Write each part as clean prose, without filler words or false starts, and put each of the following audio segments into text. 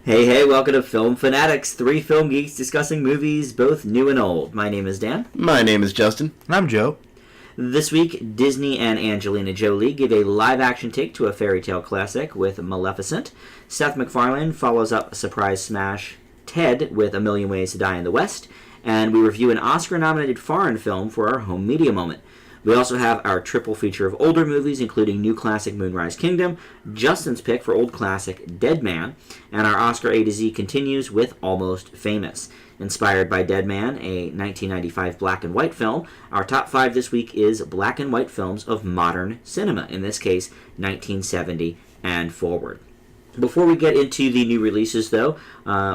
Hey, hey, welcome to Film Fanatics, three film geeks discussing movies, both new and old. My name is Dan. My name is Justin. And I'm Joe. This week, Disney and Angelina Jolie give a live-action take to a fairy tale classic with Maleficent. Seth MacFarlane follows up a surprise smash, Ted, with A Million Ways to Die in the West. And we review an Oscar-nominated foreign film for our home media moment. We also have our triple feature of older movies, including new classic Moonrise Kingdom, Justin's pick for old classic Dead Man, and our Oscar A to Z continues with Almost Famous. Inspired by Dead Man, a 1995 black and white film, our top 5 this week is black and white films of modern cinema, in this case, 1970 and forward. Before we get into the new releases, though,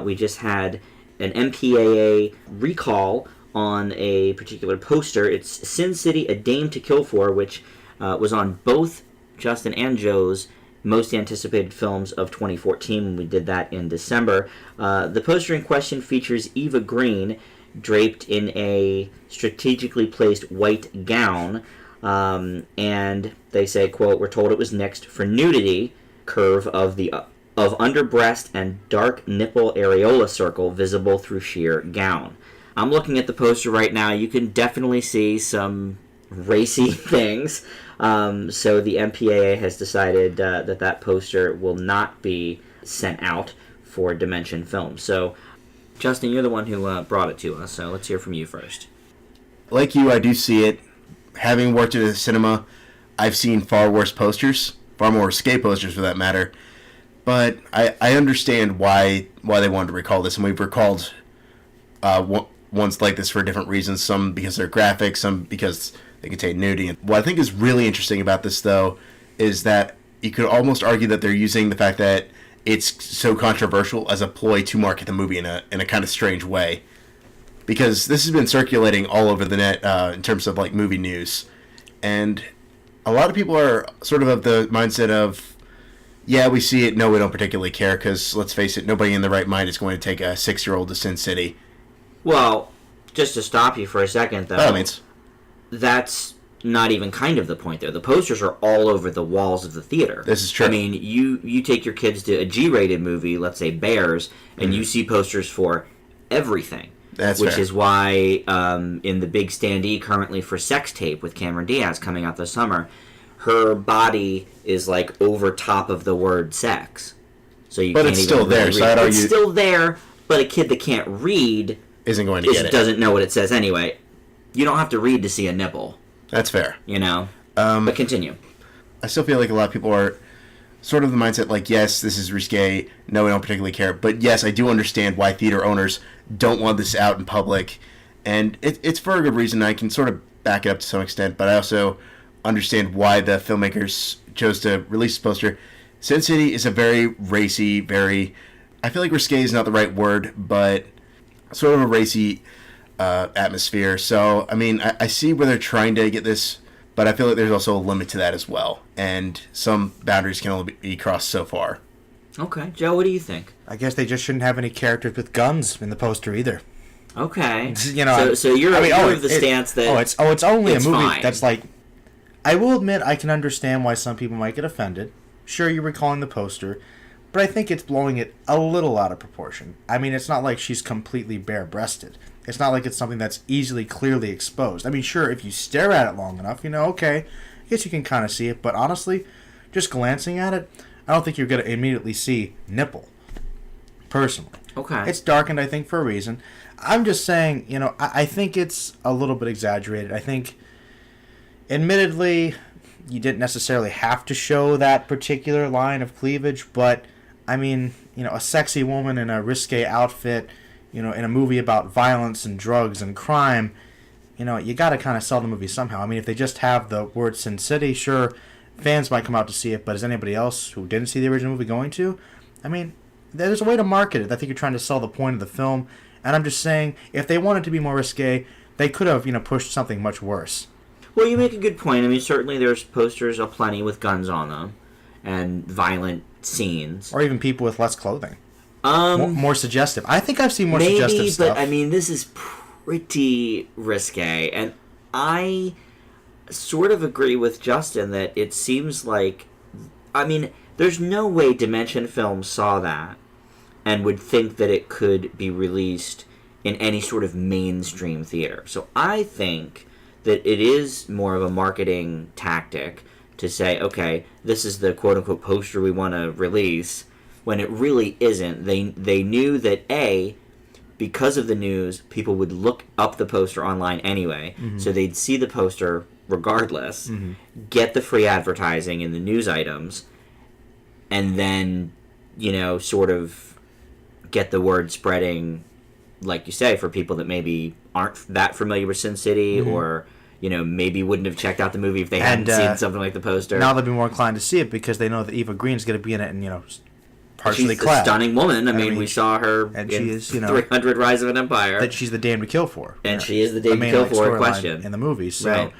we just had an MPAA recall on a particular poster. It's Sin City, A Dame to Kill For, which was on both Justin and Joe's most anticipated films of 2014 when we did that in December. The poster in question features Eva Green draped in a strategically placed white gown, and they say, quote, "We're told it was next for nudity, curve of under breast and dark nipple areola circle visible through sheer gown." I'm looking at the poster right now. You can definitely see some racy things. So the MPAA has decided that poster will not be sent out for Dimension Films. So, Justin, you're the one who brought it to us, so let's hear from you first. Like you, I do see it. Having worked at a cinema, I've seen far worse posters, far more risque posters for that matter. But I understand why they wanted to recall this, and we've recalled ones like this for different reasons, some because they're graphic, some because they contain nudity. And what I think is really interesting about this, though, is that you could almost argue that they're using the fact that it's so controversial as a ploy to market the movie in a kind of strange way. Because this has been circulating all over the net in terms of like movie news. And a lot of people are sort of the mindset of, yeah, we see it, no, we don't particularly care, because let's face it, nobody in their right mind is going to take a 6-year-old to Sin City. Well, just to stop you for a second, though, that's not even kind of the point, though. The posters are all over the walls of the theater. This is true. I mean, you take your kids to a G-rated movie, let's say Bears, and you see posters for everything. That's which fair. is why in the big standee currently for Sex Tape with Cameron Diaz coming out this summer, her body is like over top of the word sex. So you but can't it's even still there, really so I'd argue it's still there, but a kid that can't read isn't going to get it. Doesn't know what it says anyway. You don't have to read to see a nipple. That's fair. You know? But continue. I still feel like a lot of people are sort of the mindset like, yes, this is risque, no, we don't particularly care. But yes, I do understand why theater owners don't want this out in public. And it's for a good reason. I can sort of back it up to some extent, but I also understand why the filmmakers chose to release this poster. Sin City is a very racy, I feel like risque is not the right word, but sort of a racy atmosphere. So, I mean, I see where they're trying to get this, but I feel like there's also a limit to that as well. And some boundaries can only be crossed so far. Okay. Joe, what do you think? I guess they just shouldn't have any characters with guns in the poster either. Okay. You know, so you're of the stance that it's only a movie fine. that's like, I will admit I can understand why some people might get offended. Sure, you're recalling the poster, but I think it's blowing it a little out of proportion. I mean, it's not like she's completely bare-breasted. It's not like it's something that's easily, clearly exposed. I mean, sure, if you stare at it long enough, okay, I guess you can kind of see it. But honestly, just glancing at it, I don't think you're going to immediately see nipple, personally. Okay. It's darkened, I think, for a reason. I'm just saying, I think it's a little bit exaggerated. I think, admittedly, you didn't necessarily have to show that particular line of cleavage, but I mean, a sexy woman in a risque outfit, in a movie about violence and drugs and crime, you got to kind of sell the movie somehow. I mean, if they just have the word Sin City, sure, fans might come out to see it, but is anybody else who didn't see the original movie going to? I mean, there's a way to market it. I think you're trying to sell the point of the film, and I'm just saying, if they wanted to be more risque, they could have, pushed something much worse. Well, you make a good point. I mean, certainly there's posters aplenty with guns on them and violent scenes. Or even people with less clothing. More suggestive. I think I've seen more suggestive stuff. Maybe, but I mean, this is pretty risque. And I sort of agree with Justin that it seems like... I mean, there's no way Dimension Films saw that and would think that it could be released in any sort of mainstream theater. So I think that it is more of a marketing tactic to say, okay, this is the quote-unquote poster we want to release, when it really isn't. They knew that, A, because of the news, people would look up the poster online anyway, so they'd see the poster regardless, get the free advertising in the news items, and then, sort of get the word spreading, like you say, for people that maybe aren't that familiar with Sin City, or maybe wouldn't have checked out the movie if they hadn't seen something like the poster. Now they'll be more inclined to see it because they know that Eva Green's going to be in it, and partially she's clad. A stunning woman. I mean, we saw her and in she is, 300 Rise of an Empire. That she's the Dame to kill for. And she is the Dame to kill for, question. In the movie, so... Right.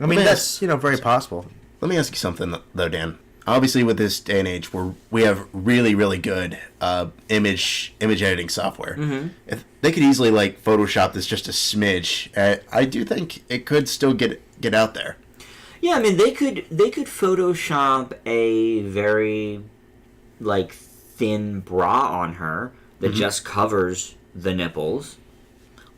I mean, that's, very possible. Let me ask you something, though, Dan. Obviously, with this day and age, we have really, really good image editing software. If they could easily Photoshop this just a smidge, I do think it could still get out there. Yeah, I mean, they could Photoshop a very thin bra on her that just covers the nipples.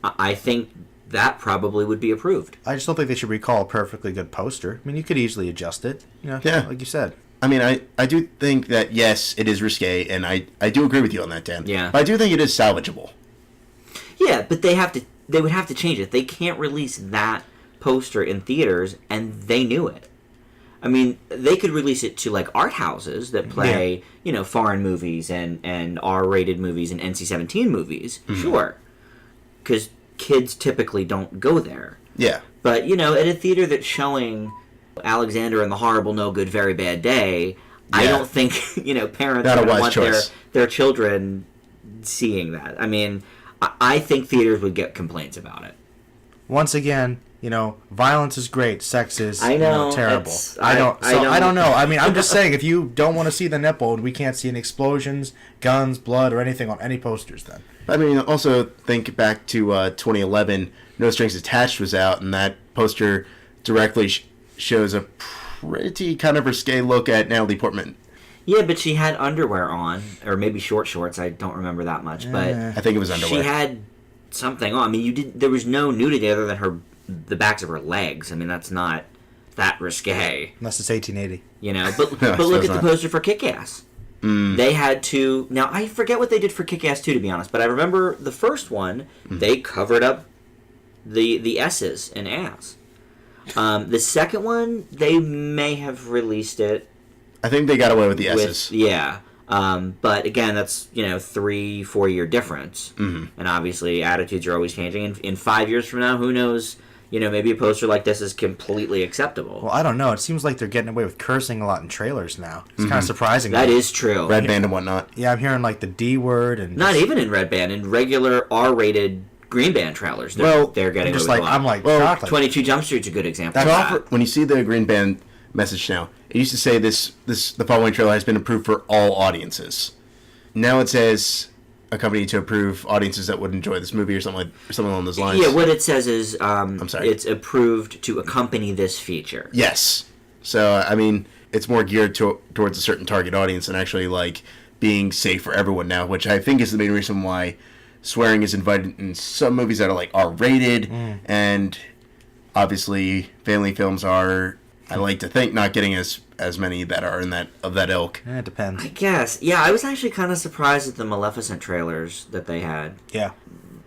I think that probably would be approved. I just don't think they should recall a perfectly good poster. I mean, you could easily adjust it, Yeah. like you said. I mean, I do think that, yes, it is risque, and I do agree with you on that, Dan. Yeah. But I do think it is salvageable. Yeah, but they would have to change it. They can't release that poster in theaters, and they knew it. I mean, they could release it to art houses that play, foreign movies and R-rated movies and NC-17 movies. Sure. Because kids typically don't go there. Yeah. But, at a theater that's showing Alexander and the Horrible, No Good, Very Bad Day, I don't think, parents Not a are going to wise want choice. their children seeing that. I mean, I think theaters would get complaints about it. Once again, violence is great, sex is terrible. I don't know. I mean, I'm just saying, if you don't want to see the nipple and we can't see any explosions, guns, blood, or anything on any posters, then. I mean, also think back to 2011, No Strings Attached was out, and that poster directly shows a pretty kind of risque look at Natalie Portman. Yeah, but she had underwear on, or maybe short shorts. I don't remember that much, but I think it was underwear. She had something on. I mean, there was no nudity other than the backs of her legs. I mean, that's not that risque. Unless it's 1880. But look at the poster for Kick-Ass. They had to... Now, I forget what they did for Kick-Ass 2, to be honest, but I remember the first one, they covered up the S's in ass. The second one, they may have released it. I think they got away with the S's. But again, that's 3-4 year difference, and obviously attitudes are always changing. In 5 years from now, who knows? Maybe a poster like this is completely acceptable. Well, I don't know. It seems like they're getting away with cursing a lot in trailers now. It's kind of surprising. That is true. Red Band and whatnot. Yeah, I'm hearing the D word and not even in Red Band, in regular R-rated Green Band trailers. They're getting just away with a lot. shocked. 22 Jump Street's a good example. To offer, when you see the Green Band message now, it used to say the following trailer has been approved for all audiences. Now it says a company to approve audiences that would enjoy this movie or something along those lines. Yeah, what it says is I'm sorry. It's approved to accompany this feature. Yes. So, I mean, it's more geared towards a certain target audience and actually, being safe for everyone now, which I think is the main reason why swearing is invited in some movies that are, R-rated, and obviously family films are, I like to think, not getting as many that are of that ilk. It depends. I guess. Yeah, I was actually kind of surprised at the Maleficent trailers that they had. Yeah.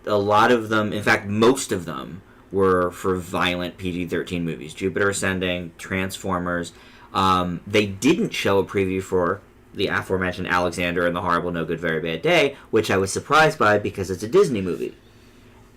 A lot of them, in fact, most of them, were for violent PG-13 movies. Jupiter Ascending, Transformers. They didn't show a preview for the aforementioned Alexander and the Horrible, No Good, Very Bad Day, which I was surprised by because it's a Disney movie.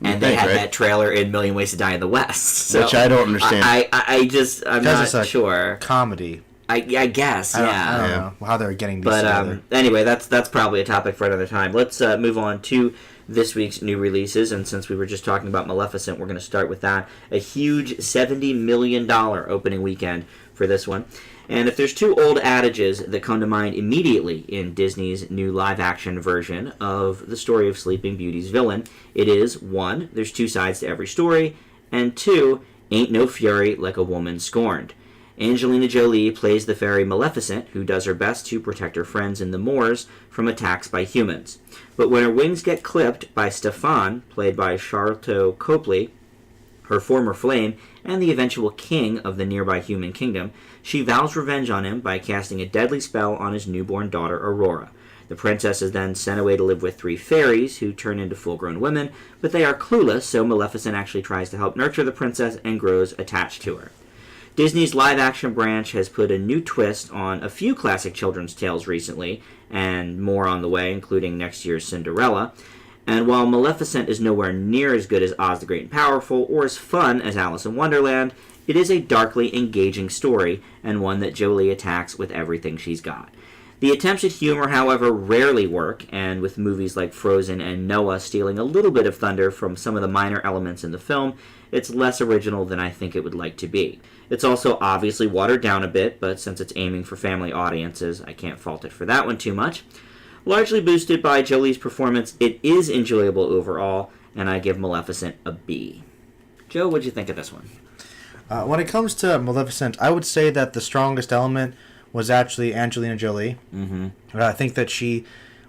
And they had that trailer in Million Ways to Die in the West. So which I don't understand. I'm not sure. Comedy. I guess, yeah. I don't know how they're getting these together. Anyway, that's probably a topic for another time. Let's move on to this week's new releases, and since we were just talking about Maleficent, we're going to start with that. A huge $70 million opening weekend for this one. And if there's two old adages that come to mind immediately in Disney's new live-action version of the story of Sleeping Beauty's villain, it is, 1, there's two sides to every story, and 2, ain't no fury like a woman scorned. Angelina Jolie plays the fairy Maleficent, who does her best to protect her friends in the moors from attacks by humans. But when her wings get clipped by Stefan, played by Sharlto Copley, her former flame, and the eventual king of the nearby human kingdom, she vows revenge on him by casting a deadly spell on his newborn daughter, Aurora. The princess is then sent away to live with 3 fairies, who turn into full-grown women, but they are clueless, so Maleficent actually tries to help nurture the princess and grows attached to her. Disney's live-action branch has put a new twist on a few classic children's tales recently, and more on the way, including next year's Cinderella. And while Maleficent is nowhere near as good as Oz the Great and Powerful or as fun as Alice in Wonderland, it is a darkly engaging story, and one that Jolie attacks with everything she's got. The attempts at humor, however, rarely work, and with movies like Frozen and Noah stealing a little bit of thunder from some of the minor elements in the film, it's less original than I think it would like to be. It's also obviously watered down a bit, but since it's aiming for family audiences, I can't fault it for that one too much. Largely boosted by Jolie's performance, it is enjoyable overall, and I give Maleficent a B. Joe, what'd you think of this one? When it comes to Maleficent, I would say that the strongest element was actually Angelina Jolie. Mm-hmm. I think that she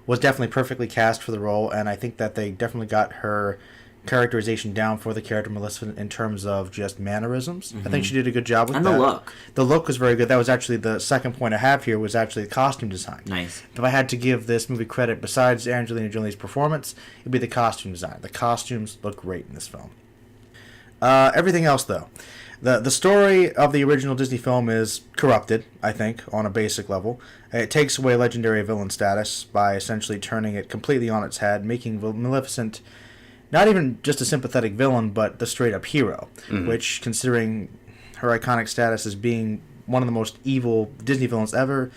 was definitely perfectly cast for the role, and I think that they definitely got her characterization down for the character Maleficent in terms of just mannerisms. I think she did a good job with that. And the look. The look was very good. That was actually the second point I have here, was actually the costume design. Nice. If I had to give this movie credit besides Angelina Jolie's performance, it'd be the costume design. The costumes look great in this film. Everything else, though. The story of the original Disney film is corrupted, I think, on a basic level. It takes away legendary villain status by essentially turning it completely on its head, making Maleficent not even just a sympathetic villain, but the straight-up hero, which, considering her iconic status as being one of the most evil Disney villains ever,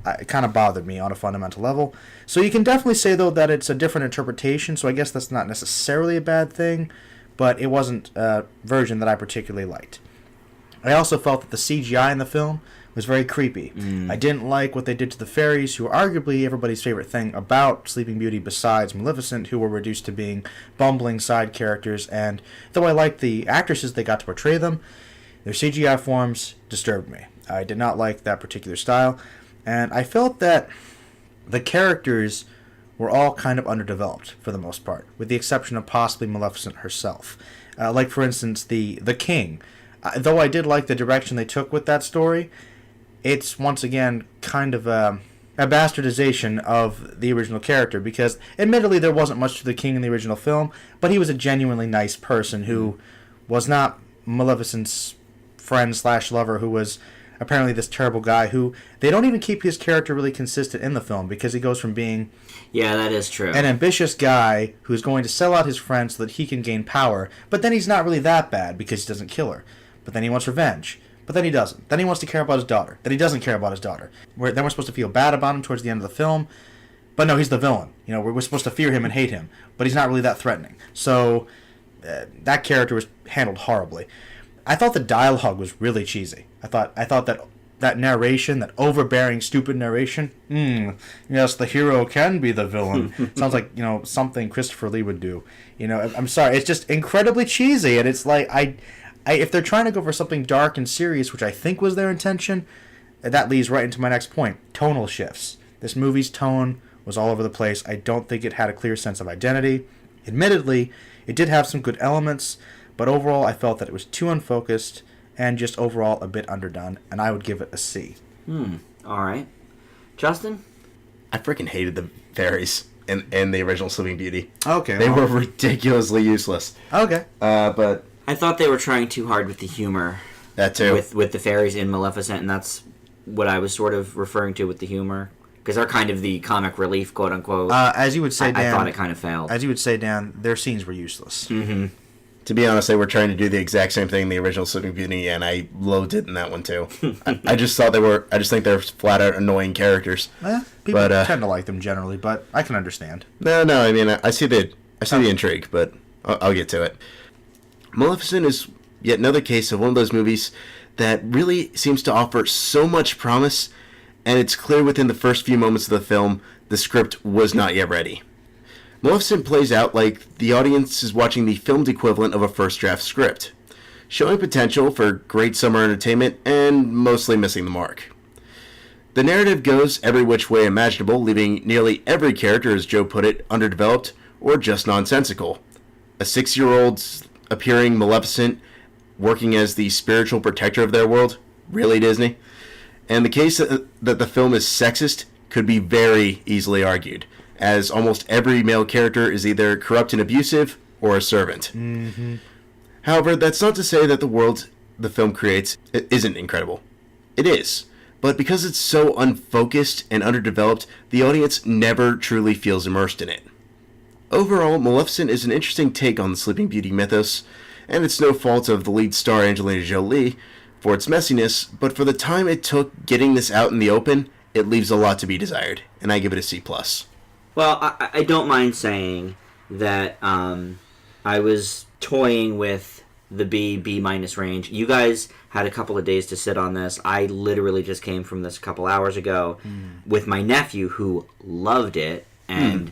it kind of bothered me on a fundamental level. So you can definitely say, though, that it's a different interpretation, so I guess that's not necessarily a bad thing, but it wasn't a version that I particularly liked. I also felt that the CGI in the film was very creepy. I didn't like what they did to the fairies, who are arguably everybody's favorite thing about Sleeping Beauty besides Maleficent, who were reduced to being bumbling side characters, and though I liked the actresses they got to portray them, their CGI forms disturbed me. I did not like that particular style, and I felt that the characters were all kind of underdeveloped for the most part, with the exception of possibly Maleficent herself. Like, for instance, the king. Though I did like the direction they took with that story, it's once again kind of a bastardization of the original character, because admittedly there wasn't much to the king in the original film, but he was a genuinely nice person who was not Maleficent's friend/lover, who was apparently this terrible guy who they don't even keep his character really consistent in the film, because he goes from being that is true, an ambitious guy who's going to sell out his friend so that he can gain power, but then he's not really that bad because he doesn't kill her. But then he wants revenge. But then he doesn't. Then he wants to care about his daughter. Then he doesn't care about his daughter. Then we're supposed to feel bad about him towards the end of the film. But no, he's the villain. You know, we're supposed to fear him and hate him. But he's not really that threatening. So that character was handled horribly. I thought the dialogue was really cheesy. I thought that narration, that overbearing, stupid narration, yes, the hero can be the villain. Sounds like, something Christopher Lee would do. I'm sorry. It's just incredibly cheesy. And it's like, if they're trying to go for something dark and serious, which I think was their intention, that leads right into my next point. Tonal shifts. This movie's tone was all over the place. I don't think it had a clear sense of identity. Admittedly, it did have some good elements, but overall I felt that it was too unfocused and just overall a bit underdone, and I would give it a C. All right. Justin? I freaking hated the fairies in the original Sleeping Beauty. Okay. They were ridiculously useless. Okay. But I thought they were trying too hard with the humor. That too. With the fairies in Maleficent, and that's what I was sort of referring to with the humor. Because they're kind of the comic relief, quote unquote. As you would say, Dan. I thought it kind of failed. As you would say, Dan, their scenes were useless. Mm-hmm. To be honest, they were trying to do the exact same thing in the original Sleeping Beauty, and I loathed it in that one too. I just thought I just think they're flat out annoying characters. People tend to like them generally, but I can understand. No. I mean, I see the intrigue, but I'll get to it. Maleficent is yet another case of one of those movies that really seems to offer so much promise, and it's clear within the first few moments of the film the script was not yet ready. Maleficent plays out like the audience is watching the filmed equivalent of a first draft script. showing potential for great summer entertainment and mostly missing the mark. The narrative goes every which way imaginable, leaving nearly every character, as Joe put it, underdeveloped or just nonsensical. A 6-year-old appearing Maleficent, working as the spiritual protector of their world? Really, Disney? And the case that the film is sexist could be very easily argued, as almost every male character is either corrupt and abusive or a servant. Mm-hmm. However, that's not to say that the world the film creates isn't incredible. It is. But because it's so unfocused and underdeveloped, the audience never truly feels immersed in it. Overall, Maleficent is an interesting take on the Sleeping Beauty mythos, and it's no fault of the lead star Angelina Jolie for its messiness, but for the time it took getting this out in the open, it leaves a lot to be desired, and I give it a C+. Well, I don't mind saying that I was toying with the B minus range. You guys had a couple of days to sit on this. I literally just came from this a couple hours ago with my nephew who loved it, and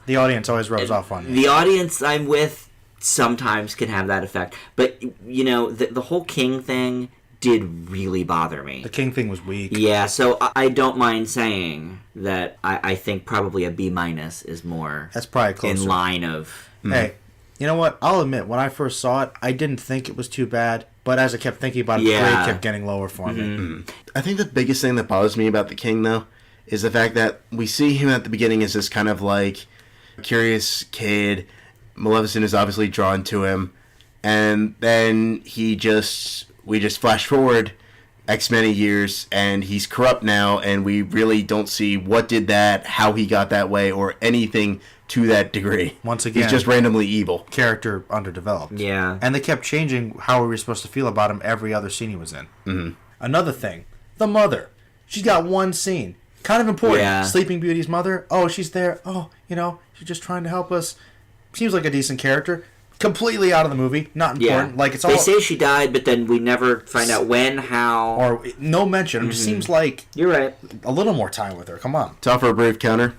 the audience always rubs off on you. The audience I'm with sometimes can have that effect. But, you know, the whole King thing did really bother me. The King thing was weak. Yeah, so I don't mind saying that I think probably a B minus is more That's probably closer. in line of... Hey, you know what? I'll admit, when I first saw it, I didn't think it was too bad. But as I kept thinking about it, the grade kept getting lower for me. I think the biggest thing that bothers me about the King, though, is the fact that we see him at the beginning as this kind of, like, curious kid. Maleficent is obviously drawn to him. And then we just flash forward X many years, and he's corrupt now, and we really don't see what did that, how he got that way, or anything to that degree. Once again, he's just randomly evil. Character underdeveloped. Yeah. And they kept changing how we were supposed to feel about him every other scene he was in. Mm-hmm. Another thing, the mother. She's got one scene. Kind of important. Yeah. Sleeping Beauty's mother. Oh, she's there. Oh, you know, she's just trying to help us. Seems like a decent character. Completely out of the movie. Not important. Yeah. Like it's all. They say she died, but then we never find out when, how... Or no mention. It just seems like... You're right. A little more time with her. Come on. To offer a brief counter,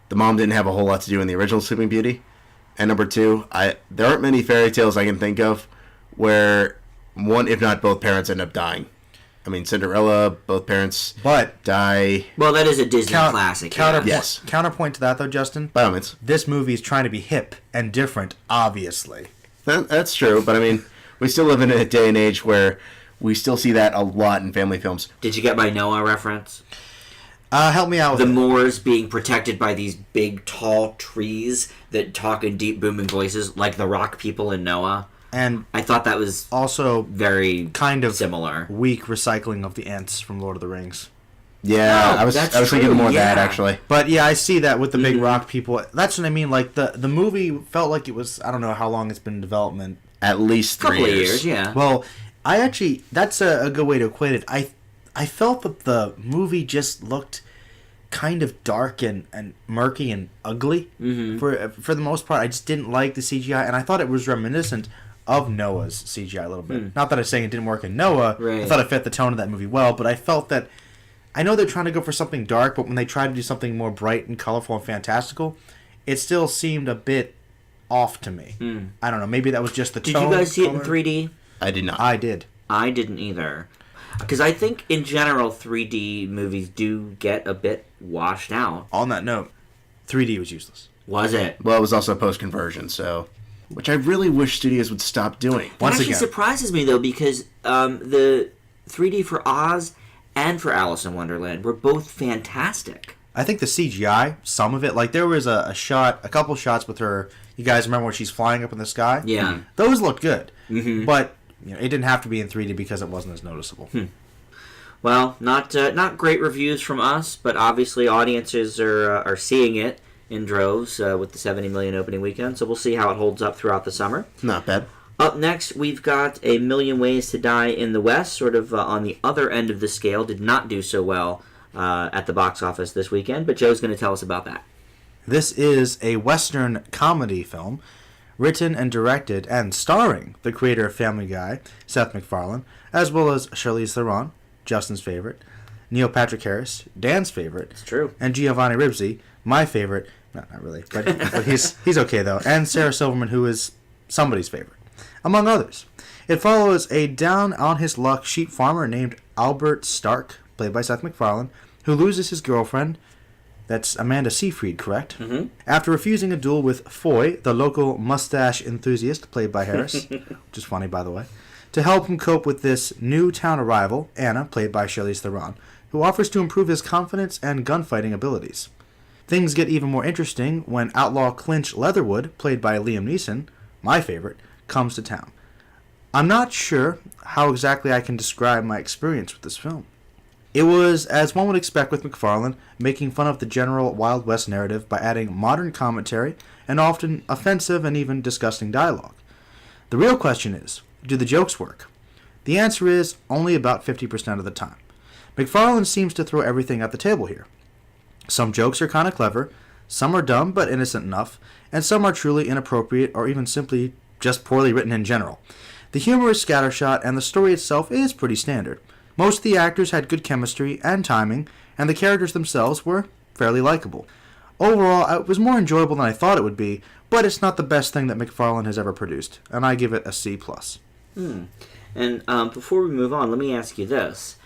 the mom didn't have a whole lot to do in the original Sleeping Beauty. And number two, there aren't many fairy tales I can think of where one, if not both parents, end up dying. I mean, Cinderella, both parents die. Well, that is a Disney classic. Yes. Counterpoint to that, though, Justin. By all means. This movie is trying to be hip and different, obviously. That's true, but I mean, we still live in a day and age where we still see that a lot in family films. Did you get my Noah reference? Help me out with the Moors being protected by these big, tall trees that talk in deep, booming voices, like the rock people in Noah. And I thought that was also very kind of similar. Weak recycling of the Ents from Lord of the Rings. Yeah, Oh, I was thinking more of that, actually. But yeah, I see that with the big rock people. That's what I mean. Like the movie felt like it was. I don't know how long it's been in development. At least 3 couple years. of years, yeah. Well, I actually that's a good way to equate it. I felt that the movie just looked kind of dark and murky and ugly for the most part. I just didn't like the CGI, and I thought it was reminiscent of Noah's CGI a little bit. Not that I'm saying it didn't work in Noah. Right. I thought it fit the tone of that movie well, but I felt that I know they're trying to go for something dark, but when they try to do something more bright and colorful and fantastical, it still seemed a bit off to me. I don't know. Maybe that was just the tone. Did you guys see it in 3D? I did not. I did. I didn't either. Because I think, in general, 3D movies do get a bit washed out. On that note, 3D was useless. Was it? Well, it was also post-conversion, so... Which I really wish studios would stop doing. That actually surprises me, though, because the 3D for Oz and for Alice in Wonderland were both fantastic. I think the CGI, some of it, like there was a couple shots with her. You guys remember when she's flying up in the sky? Yeah. Those looked good. But it didn't have to be in 3D because it wasn't as noticeable. Well, not great reviews from us, but obviously audiences are seeing it in droves with the 70 million opening weekend, so we'll see how it holds up throughout the summer. Not bad. Up next, we've got A Million Ways to Die in the West, sort of on the other end of the scale. Did not do so well at the box office this weekend, but Joe's going to tell us about that. This is a Western comedy film written and directed and starring the creator of Family Guy, Seth MacFarlane, as well as Charlize Theron, Justin's favorite, Neil Patrick Harris, Dan's favorite. It's true. And Giovanni Ribisi, my favorite. Not really, but he's okay though. And Sarah Silverman, who is somebody's favorite, among others. It follows a down-on-his-luck sheep farmer named Albert Stark, played by Seth MacFarlane, who loses his girlfriend. That's Amanda Seyfried, correct? Mm-hmm. After refusing a duel with Foy, the local mustache enthusiast, played by Harris, which is funny, by the way, to help him cope with this new town arrival, Anna, played by Charlize Theron, who offers to improve his confidence and gunfighting abilities. Things get even more interesting when outlaw Clinch Leatherwood, played by Liam Neeson, my favorite, comes to town. I'm not sure how exactly I can describe my experience with this film. It was, as one would expect with MacFarlane, making fun of the general Wild West narrative by adding modern commentary and often offensive and even disgusting dialogue. The real question is, do the jokes work? The answer is only about 50% of the time. MacFarlane seems to throw everything at the table here. Some jokes are kind of clever, some are dumb but innocent enough, and some are truly inappropriate or even simply just poorly written in general. The humor is scattershot and the story itself is pretty standard. Most of the actors had good chemistry and timing, and the characters themselves were fairly likable. Overall, it was more enjoyable than I thought it would be, but it's not the best thing that MacFarlane has ever produced, and I give it a C+. And before we move on, let me ask you this.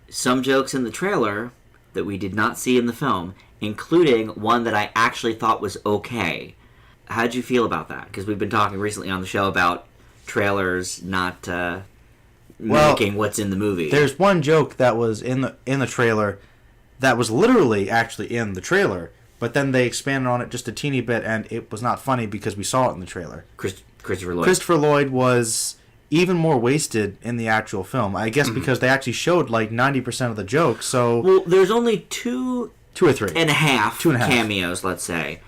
Some jokes in the trailer that we did not see in the film, including one that I actually thought was okay. How'd you feel about that? Because we've been talking recently on the show about trailers not mimicking what's in the movie. There's one joke that was in the trailer that was literally actually in the trailer, but then they expanded on it just a teeny bit, and it was not funny because we saw it in the trailer. Christopher Lloyd. Christopher Lloyd was even more wasted in the actual film, I guess, because they actually showed like 90% of the jokes. So well, there's only two or three and a half cameos, let's say,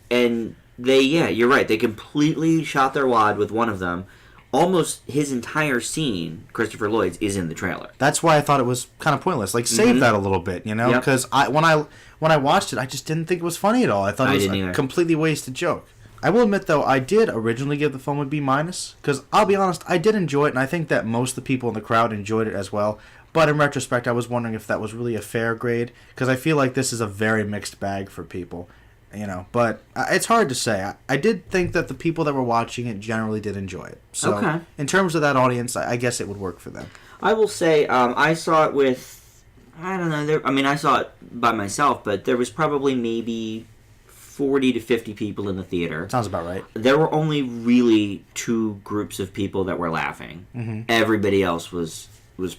and you're right. They completely shot their wad with one of them. Almost his entire scene, Christopher Lloyd's, is in the trailer. That's why I thought it was kind of pointless. Like, save that a little bit, you know? Because when I watched it, I just didn't think it was funny at all. I thought it was a completely wasted joke. I will admit, though, I did originally give the film a B-, because I'll be honest, I did enjoy it, and I think that most of the people in the crowd enjoyed it as well. But in retrospect, I was wondering if that was really a fair grade, because I feel like this is a very mixed bag for people. You know, but it's hard to say. I did think that the people that were watching it generally did enjoy it. So, in terms of that audience, I guess it would work for them. I will say, I saw it with, I don't know, I saw it by myself, but there was probably maybe 40 to 50 people in the theater. Sounds about right. There were only really two groups of people that were laughing. Mm-hmm. Everybody else was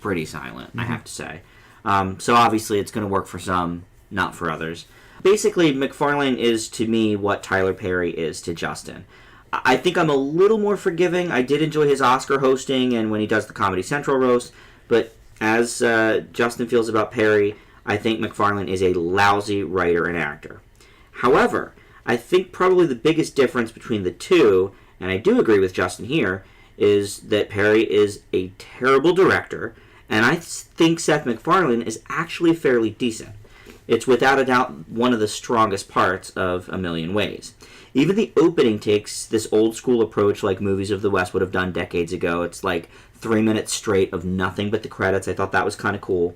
pretty silent, I have to say. So obviously it's going to work for some, not for others. Basically, MacFarlane is, to me, what Tyler Perry is to Justin. I think I'm a little more forgiving. I did enjoy his Oscar hosting and when he does the Comedy Central roast, but as Justin feels about Perry, I think MacFarlane is a lousy writer and actor. However, I think probably the biggest difference between the two, and I do agree with Justin here, is that Perry is a terrible director, and I think Seth MacFarlane is actually fairly decent. It's without a doubt one of the strongest parts of A Million Ways. Even the opening takes this old school approach like movies of the West would have done decades ago. It's like 3 minutes straight of nothing but the credits. I thought that was kind of cool.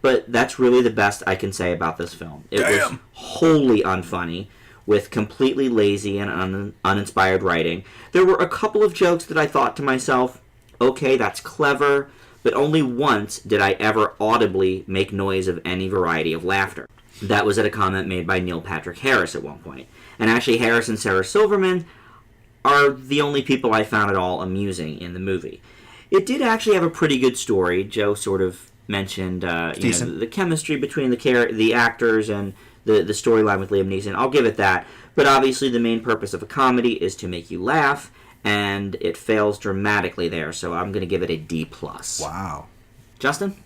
But that's really the best I can say about this film. It was wholly unfunny, with completely lazy and uninspired writing. There were a couple of jokes that I thought to myself, okay, that's clever, but only once did I ever audibly make noise of any variety of laughter. That was at a comment made by Neil Patrick Harris at one point. And actually, Harris and Sarah Silverman are the only people I found at all amusing in the movie. It did actually have a pretty good story. Joe sort of mentioned the chemistry between the actors and the storyline with Liam Neeson. I'll give it that. But obviously, the main purpose of a comedy is to make you laugh, and it fails dramatically there, so I'm going to give it a D+. Wow. Justin?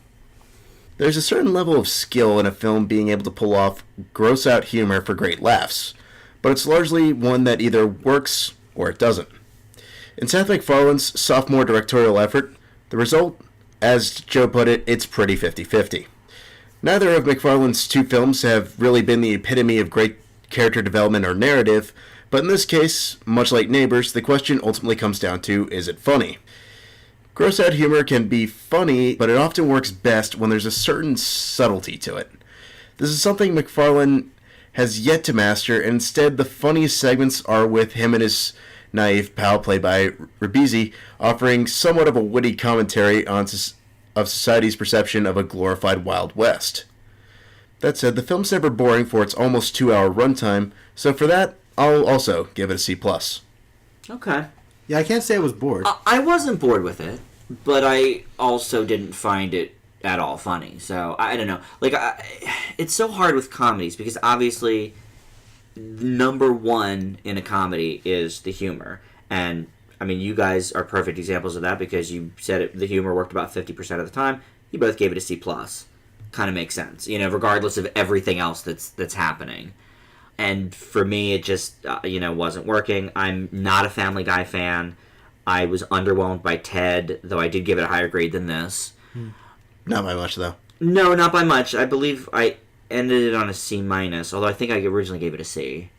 There's a certain level of skill in a film being able to pull off gross-out humor for great laughs, but it's largely one that either works or it doesn't. In Seth MacFarlane's sophomore directorial effort, the result, as Joe put it, it's pretty 50-50. Neither of MacFarlane's two films have really been the epitome of great character development or narrative, but in this case, much like Neighbors, the question ultimately comes down to, is it funny? Gross-out humor can be funny, but it often works best when there's a certain subtlety to it. This is something MacFarlane has yet to master, and instead the funniest segments are with him and his naive pal played by Ribisi, offering somewhat of a witty commentary of society's perception of a glorified Wild West. That said, the film's never boring for its almost 2-hour runtime, so for that, I'll also give it a C+. Okay. Yeah, I can't say I was bored. I wasn't bored with it, but I also didn't find it at all funny. So, I don't know. It's so hard with comedies because obviously number one in a comedy is the humor. And, I mean, you guys are perfect examples of that because you said the humor worked about 50% of the time. You both gave it a C+. Kind of makes sense, regardless of everything else that's happening. And for me, it just, wasn't working. I'm not a Family Guy fan. I was underwhelmed by Ted, though I did give it a higher grade than this. Not by much, though. No, not by much. I believe I ended it on a C-, although I think I originally gave it a C.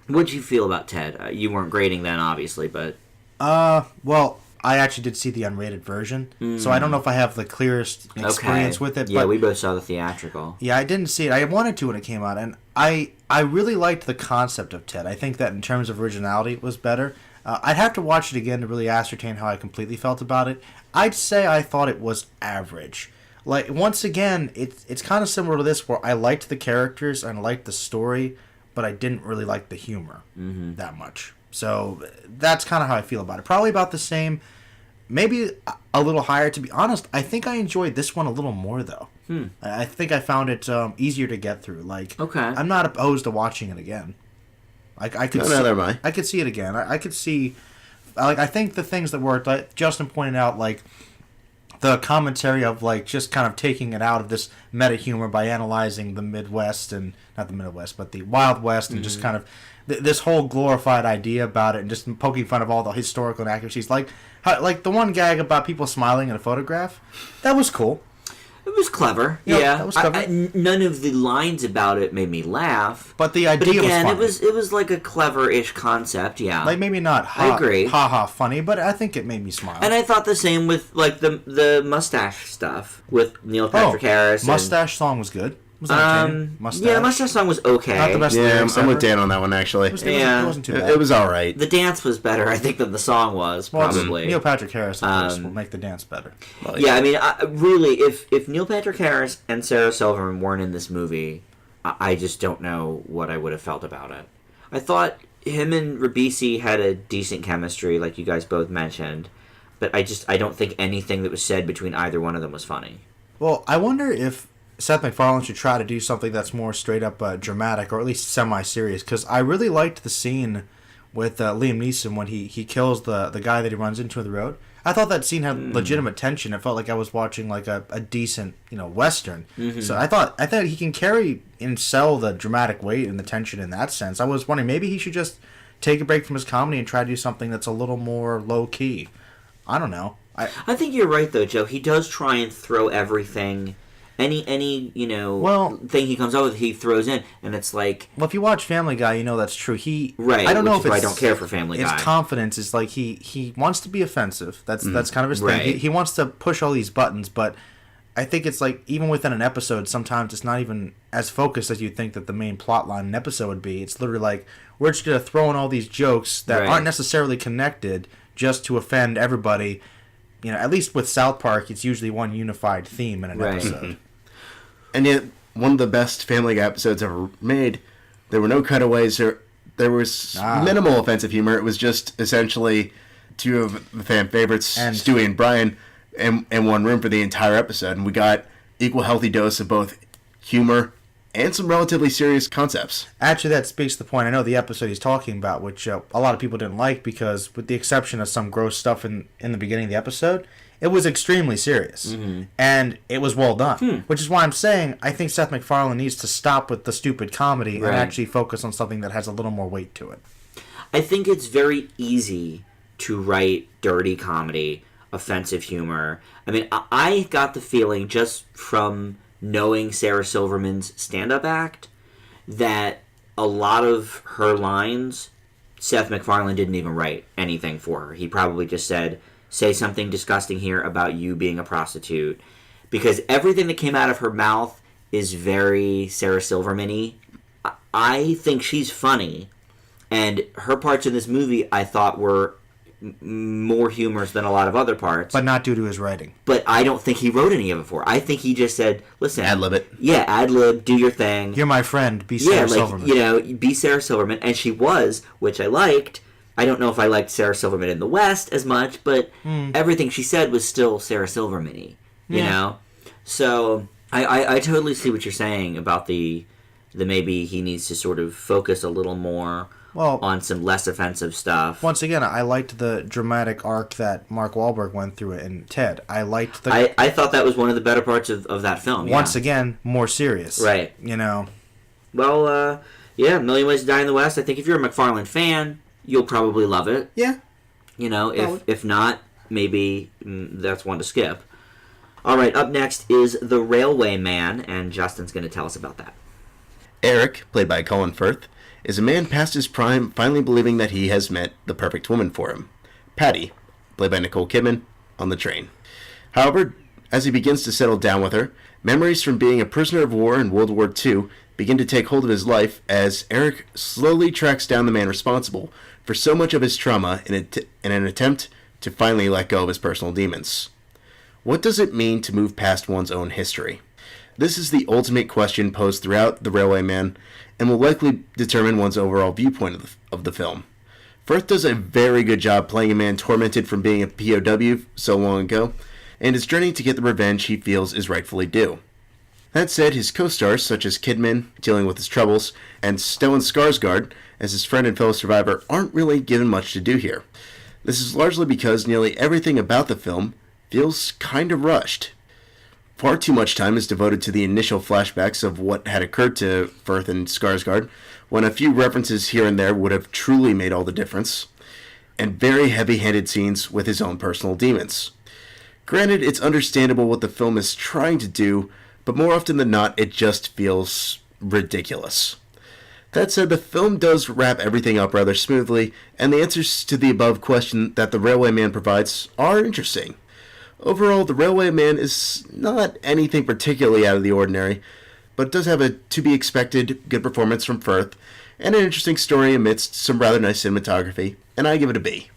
What'd you feel about Ted? You weren't grading then, obviously, but... Well, I actually did see the unrated version, so I don't know if I have the clearest experience with it. Yeah, but we both saw the theatrical. Yeah, I didn't see it. I wanted to when it came out, and I really liked the concept of Ted. I think that in terms of originality, it was better. I'd have to watch it again to really ascertain how I completely felt about it. I'd say I thought it was average. Like, once again, it's kind of similar to this, where I liked the characters and I liked the story, but I didn't really like the humor that much. So that's kind of how I feel about it. Probably about the same, maybe a little higher. To be honest, I think I enjoyed this one a little more, though. I think I found it easier to get through. Like, okay. I'm not opposed to watching it again. Like, I could neither am I. I could see it again. I could see, like, I think the things that worked, like Justin pointed out, like the commentary of like just kind of taking it out of this meta humor by analyzing the Midwest and not the Midwest, but the Wild West, and just kind of this whole glorified idea about it, and just poking fun of all the historical inaccuracies, like the one gag about people smiling in a photograph. That was cool. It was clever. Yeah, that was clever. None of the lines about it made me laugh. But the idea again, was funny. it was like a clever-ish concept. Yeah, Like, maybe not I agree. ha funny, but I think it made me smile. And I thought the same with like the mustache stuff with Neil Patrick Harris. Mustache song was good. Was that entertaining? Yeah, the mustache song was okay. Not the best Yeah, lyrics I'm with ever. Dan on that one, actually. Yeah. It wasn't too bad. It was all right. The dance was better, I think, than the song was, Well, probably. Neil Patrick Harris, of course, will make the dance better. Well, Yeah, I mean, really, if Neil Patrick Harris and Sarah Silverman weren't in this movie, I just don't know what I would have felt about it. I thought him and Ribisi had a decent chemistry, like you guys both mentioned, but I don't think anything that was said between either one of them was funny. Well, I wonder if Seth MacFarlane should try to do something that's more straight up dramatic, or at least semi-serious, because I really liked the scene with Liam Neeson when he kills the guy that he runs into on the road. I thought that scene had legitimate tension. It felt like I was watching like a decent, Western. So I thought he can carry and sell the dramatic weight and the tension in that sense. I was wondering, maybe he should just take a break from his comedy and try to do something that's a little more low-key. I don't know. I think you're right, though, Joe. He does try and throw everything... Any thing he comes up with, he throws in, and it's like... Well, if you watch Family Guy, you know that's true. Right, I don't know which if is why it's... I don't care for Family Guy. His confidence is like he wants to be offensive. That's kind of his Right. thing. He wants to push all these buttons, but I think it's like, even within an episode, sometimes it's not even as focused as you'd think that the main plot line in an episode would be. It's literally like, we're just going to throw in all these jokes that Right. aren't necessarily connected just to offend everybody. At least with South Park, it's usually one unified theme in an Right. episode. And yet, one of the best Family Guy episodes ever made, there were no cutaways. There was minimal offensive humor. It was just essentially two of the fan favorites, And Stewie and Brian, in one room for the entire episode. And we got equal healthy dose of both humor and some relatively serious concepts. Actually, that speaks to the point. I know the episode he's talking about, which a lot of people didn't like because, with the exception of some gross stuff in the beginning of the episode, it was extremely serious. And it was well done. Which is why I'm saying I think Seth MacFarlane needs to stop with the stupid comedy Right. and actually focus on something that has a little more weight to it. I think it's very easy to write dirty comedy, offensive humor. I mean, I got the feeling just from knowing Sarah Silverman's stand-up act that a lot of her lines, Seth MacFarlane didn't even write anything for her. He probably just said, say something disgusting here about you being a prostitute. Because everything that came out of her mouth is very Sarah Silverman-y. I think she's funny. And her parts in this movie, I thought, were more humorous than a lot of other parts. But not due to his writing. But I don't think he wrote any of it for her. I think he just said, listen. Ad-lib it. Yeah, ad-lib, do your thing. You're my friend, be Sarah Silverman. You know, be Sarah Silverman. And she was, which I liked. I don't know if I liked Sarah Silverman in the West as much, but everything she said was still Sarah Silverman-y, you know? So I totally see what you're saying about the maybe he needs to sort of focus a little more on some less offensive stuff. Once again, I liked the dramatic arc that Mark Wahlberg went through in Ted. I liked the... I thought that was one of the better parts of that film. Once again, more serious. Right. You know. Well, yeah, Million Ways to Die in the West. I think if you're a McFarlane fan, you'll probably love it. Yeah. You know, if not, maybe that's one to skip. All right, up next is The Railway Man, and Justin's going to tell us about that. Eric, played by Colin Firth, is a man past his prime, finally believing that he has met the perfect woman for him. Patty, played by Nicole Kidman, on the train. However, as he begins to settle down with her, memories from being a prisoner of war in World War II begin to take hold of his life as Eric slowly tracks down the man responsible for so much of his trauma in an attempt to finally let go of his personal demons. What does it mean to move past one's own history? This is the ultimate question posed throughout The Railway Man, and will likely determine one's overall viewpoint of the film. Firth does a very good job playing a man tormented from being a POW so long ago, and his journey to get the revenge he feels is rightfully due. That said, his co-stars, such as Kidman, dealing with his troubles, and Stellan Skarsgård, as his friend and fellow survivor, aren't really given much to do here. This is largely because nearly everything about the film feels kind of rushed. Far too much time is devoted to the initial flashbacks of what had occurred to Firth and Skarsgård, when a few references here and there would have truly made all the difference, and very heavy-handed scenes with his own personal demons. Granted, it's understandable what the film is trying to do, but more often than not, it just feels ridiculous. That said, the film does wrap everything up rather smoothly, and the answers to the above question that The Railway Man provides are interesting. Overall, The Railway Man is not anything particularly out of the ordinary, but it does have a to-be-expected good performance from Firth, and an interesting story amidst some rather nice cinematography, and I give it a B.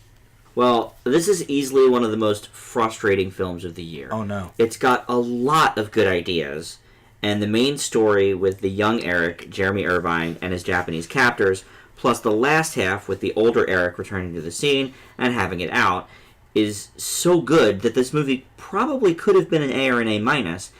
Well, this is easily one of the most frustrating films of the year. Oh, no. It's got a lot of good ideas, and the main story with the young Eric, Jeremy Irvine, and his Japanese captors, plus the last half with the older Eric returning to the scene and having it out, is so good that this movie probably could have been an A or an A minus,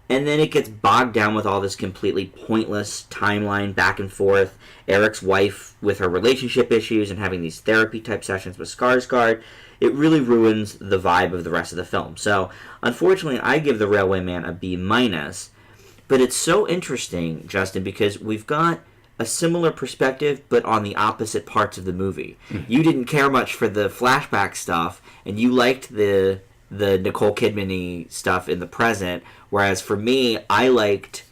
and then it gets bogged down with all this completely pointless timeline back and forth. Eric's wife with her relationship issues and having these therapy type sessions with Skarsgård. It really ruins the vibe of the rest of the film. So, unfortunately, I give The Railway Man a B minus, but it's so interesting, Justin, because we've got a similar perspective, but on the opposite parts of the movie. You didn't care much for the flashback stuff, and you liked the Nicole Kidman-y stuff in the present, whereas for me, I liked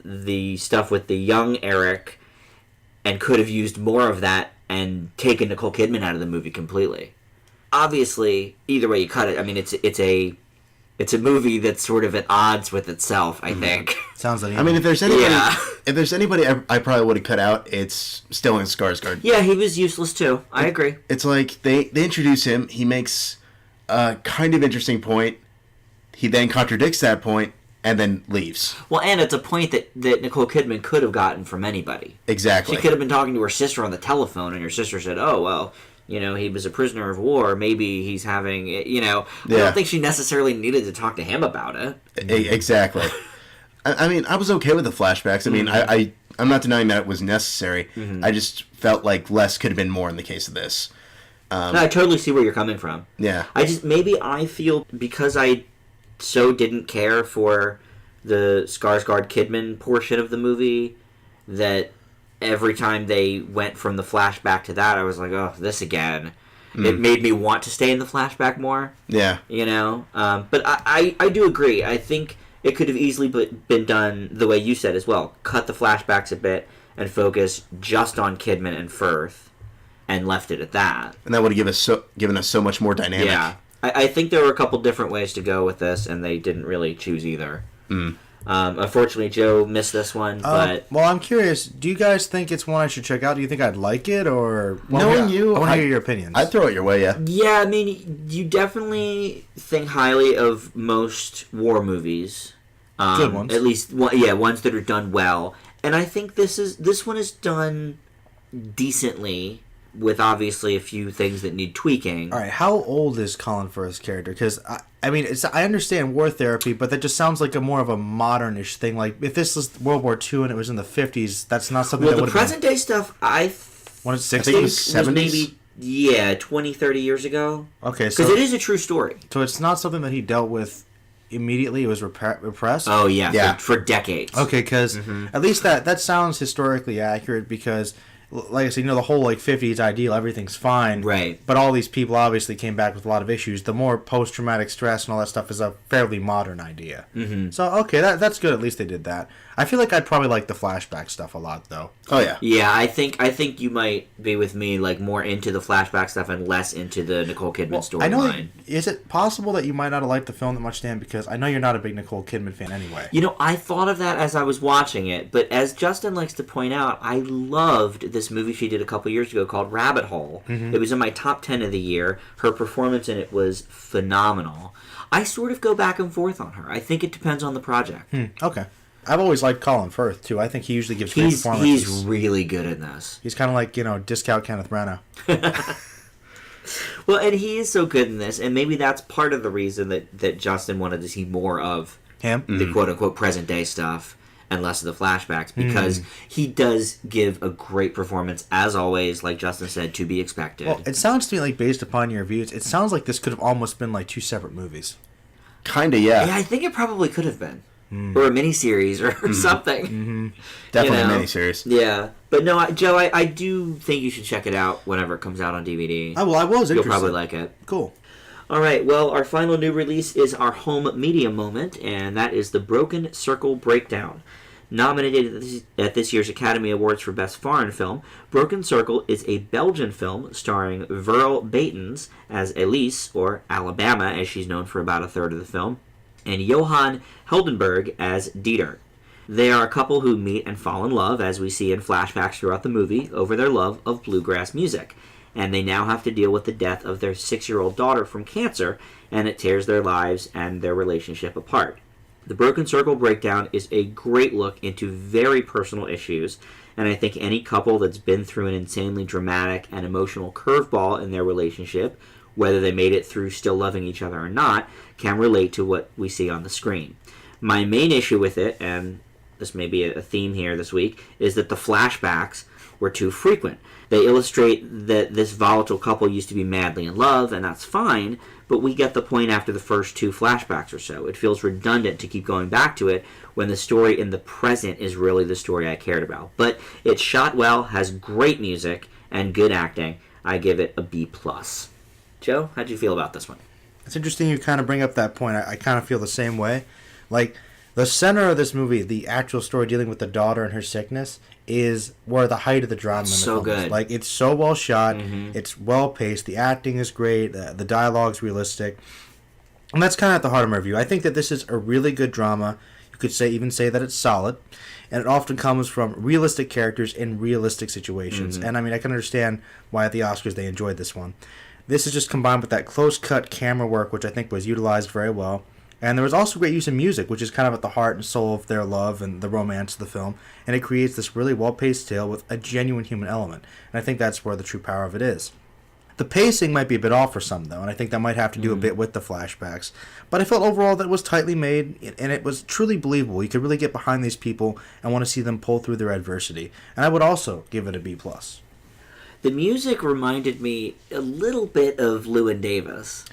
the stuff with the young Eric, and could have used more of that and taken Nicole Kidman out of the movie completely. Obviously, either way you cut it, I mean, it's a movie that's sort of at odds with itself, I think. Sounds like... I mean, if there's anybody I probably would have cut out, it's Stellan Skarsgård. Yeah, he was useless too. I agree. It's like, they introduce him, he makes a kind of interesting point, he then contradicts that point, and then leaves. Well, and it's a point that Nicole Kidman could have gotten from anybody. Exactly. She could have been talking to her sister on the telephone, and her sister said, oh, well, you know, he was a prisoner of war, maybe he's having, you know... I don't think she necessarily needed to talk to him about it. Exactly. I mean, I was okay with the flashbacks. I mean, I'm not denying that it was necessary. I just felt like less could have been more in the case of this. No, I totally see where you're coming from. Yeah. Maybe I feel, because I so didn't care for the Skarsgård-Kidman portion of the movie, that every time they went from the flashback to that, I was like, oh, this again. It made me want to stay in the flashback more. Yeah. You know? But I do agree. I think it could have easily been done the way you said as well. Cut the flashbacks a bit and focus just on Kidman and Firth, and left it at that. And that would have given us so much more dynamic. Yeah. I think there were a couple different ways to go with this, and they didn't really choose either. Unfortunately, Joe missed this one, but well, I'm curious. Do you guys think it's one I should check out? Do you think I'd like it, or Knowing you, I want to hear your opinions. I'd throw it your way, yeah. yeah, I mean, you definitely think highly of most war movies. Good ones. At least, ones that are done well. And I think this one is done decently, with obviously a few things that need tweaking. All right, how old is Colin Firth's character? Because I mean, I understand war therapy, but that just sounds like more of a modernish thing. Like if this was World War II and it was in the 50s, that's not something. Well, that the would present day stuff, when it's think 60s, was 70s? maybe 20, 30 years ago. Okay, so because it is a true story. So it's not something that he dealt with immediately. It was repressed. Oh yeah, Yeah. For decades. Okay, because at least that sounds historically accurate because, like I said, the whole 50s ideal, everything's fine. Right. But all these people obviously came back with a lot of issues. The more post-traumatic stress and all that stuff is a fairly modern idea. Mm-hmm. So, okay, that's good. At least they did that. I feel like I'd probably like the flashback stuff a lot, though. Oh, yeah. Yeah, I think you might be with me, more into the flashback stuff and less into the Nicole Kidman storyline. I know. Is it possible that you might not have liked the film that much, Dan? Because I know you're not a big Nicole Kidman fan anyway. I thought of that as I was watching it, but as Justin likes to point out, I loved this movie she did a couple years ago called Rabbit Hole. Mm-hmm. It was in my top 10 of the year. Her performance in it was phenomenal. I sort of go back and forth on her. I think it depends on the project. Okay. I've always liked Colin Firth, too. I think he usually gives great performances. He's really good in this. He's kind of like, discount Kenneth Branagh. Well, and he is so good in this, and maybe that's part of the reason that Justin wanted to see more of him, the quote-unquote present-day stuff, and less of the flashbacks, because he does give a great performance, as always, like Justin said, to be expected. Well, it sounds to me like, based upon your reviews, it sounds like this could have almost been like two separate movies. Kinda, yeah. Yeah, I think it probably could have been. Or a miniseries or something. Mm-hmm. Definitely a miniseries. Yeah. But no, Joe, I do think you should check it out whenever it comes out on DVD. Oh, well, I was interested. You'll probably like it. Cool. All right, well, our final new release is our home media moment, and that is The Broken Circle Breakdown. Nominated at this year's Academy Awards for Best Foreign Film, Broken Circle is a Belgian film starring Verl Baetens as Elise, or Alabama, as she's known for about a third of the film, and Johan Heldenberg as Dieter. They are a couple who meet and fall in love, as we see in flashbacks throughout the movie, over their love of bluegrass music. And they now have to deal with the death of their 6-year-old daughter from cancer, and it tears their lives and their relationship apart. The Broken Circle Breakdown is a great look into very personal issues, and I think any couple that's been through an insanely dramatic and emotional curveball in their relationship, whether they made it through still loving each other or not, can relate to what we see on the screen. My main issue with it, and this may be a theme here this week, is that the flashbacks were too frequent. They illustrate that this volatile couple used to be madly in love, and that's fine, but we get the point after the first 2 flashbacks or so. It feels redundant to keep going back to it when the story in the present is really the story I cared about. But it's shot well, has great music, and good acting. I give it a B+. Joe, how'd you feel about this one? It's interesting you kind of bring up that point. I kind of feel the same way. Like, the center of this movie, the actual story dealing with the daughter and her sickness, is where the height of the drama in the so film is. good. Like, it's so well shot. Mm-hmm. It's well paced. The acting is great. The dialogue's realistic. And that's kind of at the heart of my review. I think that this is a really good drama. You could even say that it's solid. And it often comes from realistic characters in realistic situations. Mm-hmm. And, I mean, I can understand why at the Oscars they enjoyed this one. This is just combined with that close-cut camera work, which I think was utilized very well. And there was also great use of music, which is kind of at the heart and soul of their love and the romance of the film. And it creates this really well-paced tale with a genuine human element. And I think that's where the true power of it is. The pacing might be a bit off for some, though, and I think that might have to do a bit with the flashbacks. But I felt overall that it was tightly made, and it was truly believable. You could really get behind these people and want to see them pull through their adversity. And I would also give it a B+. The music reminded me a little bit of Llewyn Davis.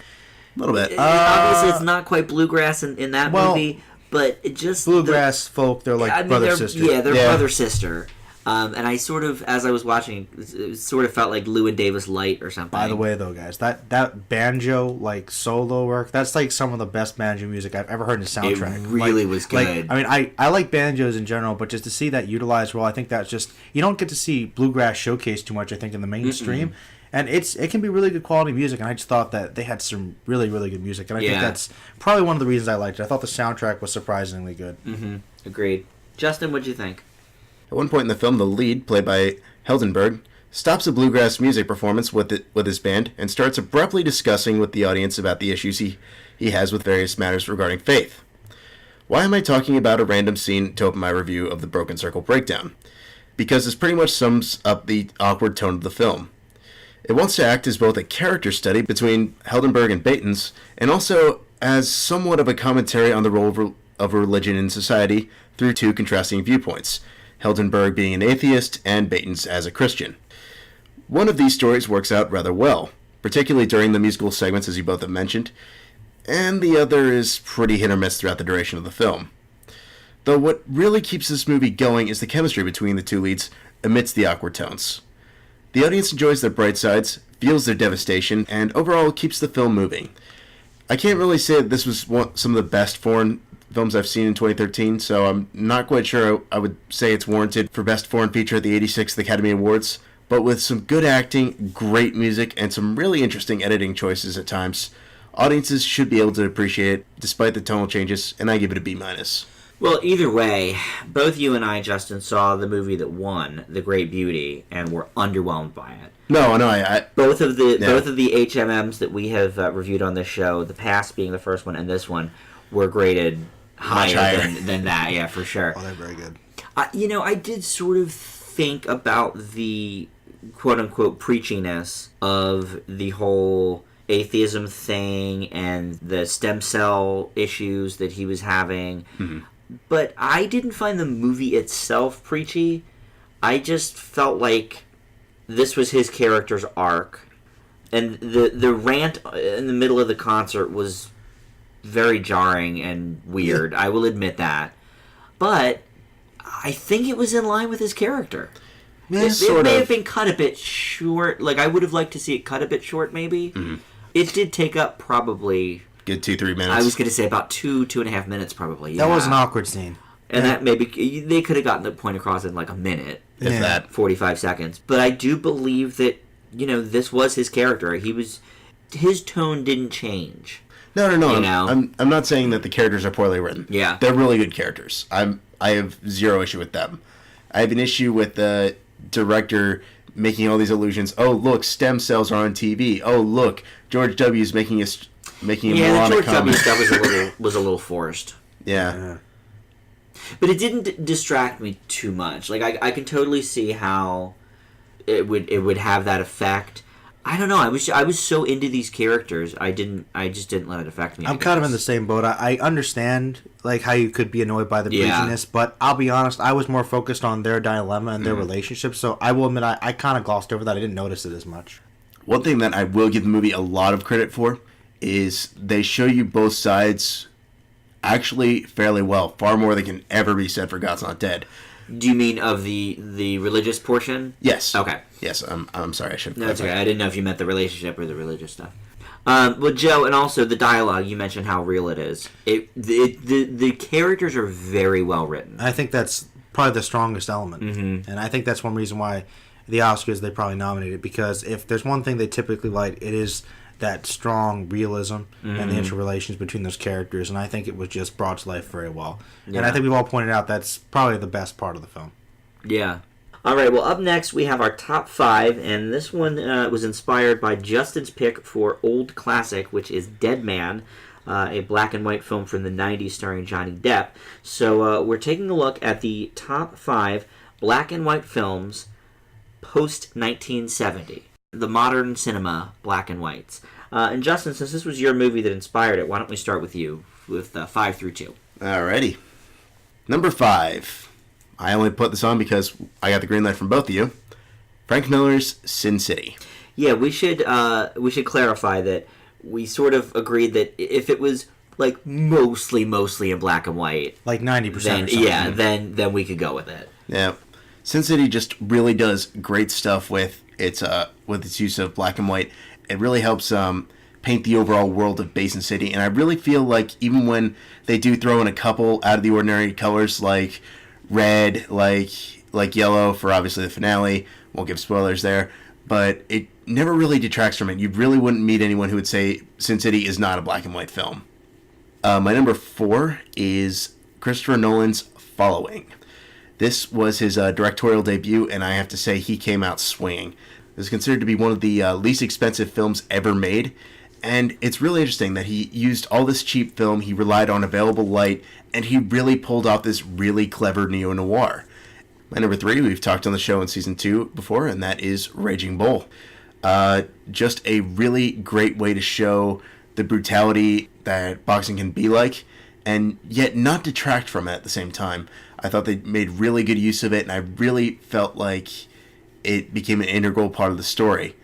A little bit. Obviously, it's not quite bluegrass in that movie, but it just... Bluegrass folk, they're like brother-sister. Yeah, they're brother-sister. And I sort of, as I was watching, it sort of felt like Llewyn Davis light or something. By the way, though, guys, that banjo like solo work, that's like some of the best banjo music I've ever heard in a soundtrack. It really was good. I like banjos in general, but just to see that utilized well, I think that's just, you don't get to see bluegrass showcased too much, I think, in the mainstream. And it can be really good quality music, and I just thought that they had some really, really good music. And I think that's probably one of the reasons I liked it. I thought the soundtrack was surprisingly good. Mm-hmm. Agreed. Justin, what'd you think? At one point in the film, the lead, played by Heldenberg, stops a bluegrass music performance with his band and starts abruptly discussing with the audience about the issues he has with various matters regarding faith. Why am I talking about a random scene to open my review of the Broken Circle Breakdown? Because this pretty much sums up the awkward tone of the film. It wants to act as both a character study between Heldenberg and Baetens, and also as somewhat of a commentary on the role of religion in society through two contrasting viewpoints, Heldenberg being an atheist and Baetens as a Christian. One of these stories works out rather well, particularly during the musical segments, as you both have mentioned, and the other is pretty hit or miss throughout the duration of the film. Though what really keeps this movie going is the chemistry between the two leads amidst the awkward tones. The audience enjoys their bright sides, feels their devastation, and overall keeps the film moving. I can't really say that this was some of the best foreign films I've seen in 2013, so I'm not quite sure I would say it's warranted for Best Foreign Feature at the 86th Academy Awards, but with some good acting, great music, and some really interesting editing choices at times, audiences should be able to appreciate it despite the tonal changes, and I give it a B-. Well, either way, both you and I, Justin, saw the movie that won, The Great Beauty, and were underwhelmed by it. No, both of the HMMs that we have reviewed on this show, The Past being the first one and this one, were graded higher. Than that, yeah, for sure. Oh, they're very good. I did sort of think about the quote-unquote preachiness of the whole atheism thing and the stem cell issues that he was having. Mm-hmm. But I didn't find the movie itself preachy. I just felt like this was his character's arc. And the rant in the middle of the concert was very jarring and weird. I will admit that. But I think it was in line with his character. Yeah, it may have been cut a bit short. Like, I would have liked to see it cut a bit short, maybe. Mm-hmm. It did take up probably... Good 2-3 minutes. I was going to say about 2.5 minutes, probably. Yeah. That was an awkward scene. And that maybe... They could have gotten the point across in like a minute. If that. 45 seconds. But I do believe that, this was his character. His tone didn't change. No. I'm not saying that the characters are poorly written. Yeah. They're really good characters. I have zero issue with them. I have an issue with the director making all these allusions. Oh, look, stem cells are on TV. Oh, look, George W.'s making a the George W. stuff was a little forced. Yeah. But it didn't distract me too much. Like, I can totally see how it would have that effect. I don't know. I was so into these characters. I just didn't let it affect me. I'm kind of in the same boat. I understand like how you could be annoyed by the preachiness, but I'll be honest. I was more focused on their dilemma and their relationship. So I will admit I kind of glossed over that. I didn't notice it as much. One thing that I will give the movie a lot of credit for is they show you both sides actually fairly well. Far more than can ever be said for God's Not Dead. Do you mean of the religious portion? Yes. Okay. Yes, I'm sorry, I should have No, it's okay. I didn't know if you meant the relationship or the religious stuff. Well, Joe, and also the dialogue, you mentioned how real it is. The characters are very well written. I think that's probably the strongest element. Mm-hmm. And I think that's one reason why the Oscars, they probably nominated, because if there's one thing they typically like, it is that strong realism and the interrelations between those characters, and I think it was just brought to life very well. Yeah. And I think we've all pointed out that's probably the best part of the film. Yeah. All right, well, up next we have our top 5, and this one was inspired by Justin's pick for Old Classic, which is Dead Man, a black and white film from the 90s starring Johnny Depp. So we're taking a look at the top 5 black and white films post-1970. The modern cinema black and whites. And Justin, since this was your movie that inspired it, why don't we start with you, with 5 through 2. Alrighty. Number 5. I only put this on because I got the green light from both of you. Frank Miller's Sin City. Yeah, we should clarify that we sort of agreed that if it was like mostly in black and white, like 90%. then, then we could go with it. Yeah. Sin City just really does great stuff with its use of black and white. It really helps paint the overall world of Basin City, and I really feel like even when they do throw in a couple out of the ordinary colors like red, like yellow for obviously the finale, won't give spoilers there, but it never really detracts from it. You really wouldn't meet anyone who would say Sin City is not a black and white film. My number 4 is Christopher Nolan's Following. This was his directorial debut, and I have to say he came out swinging. This is considered to be one of the least expensive films ever made, and it's really interesting that he used all this cheap film, he relied on available light, and he really pulled off this really clever neo-noir. My number 3, we've talked on the show in season 2 before, and that is Raging Bull. Just a really great way to show the brutality that boxing can be like, and yet not detract from it at the same time. I thought they made really good use of it, and I really felt like it became an integral part of the story.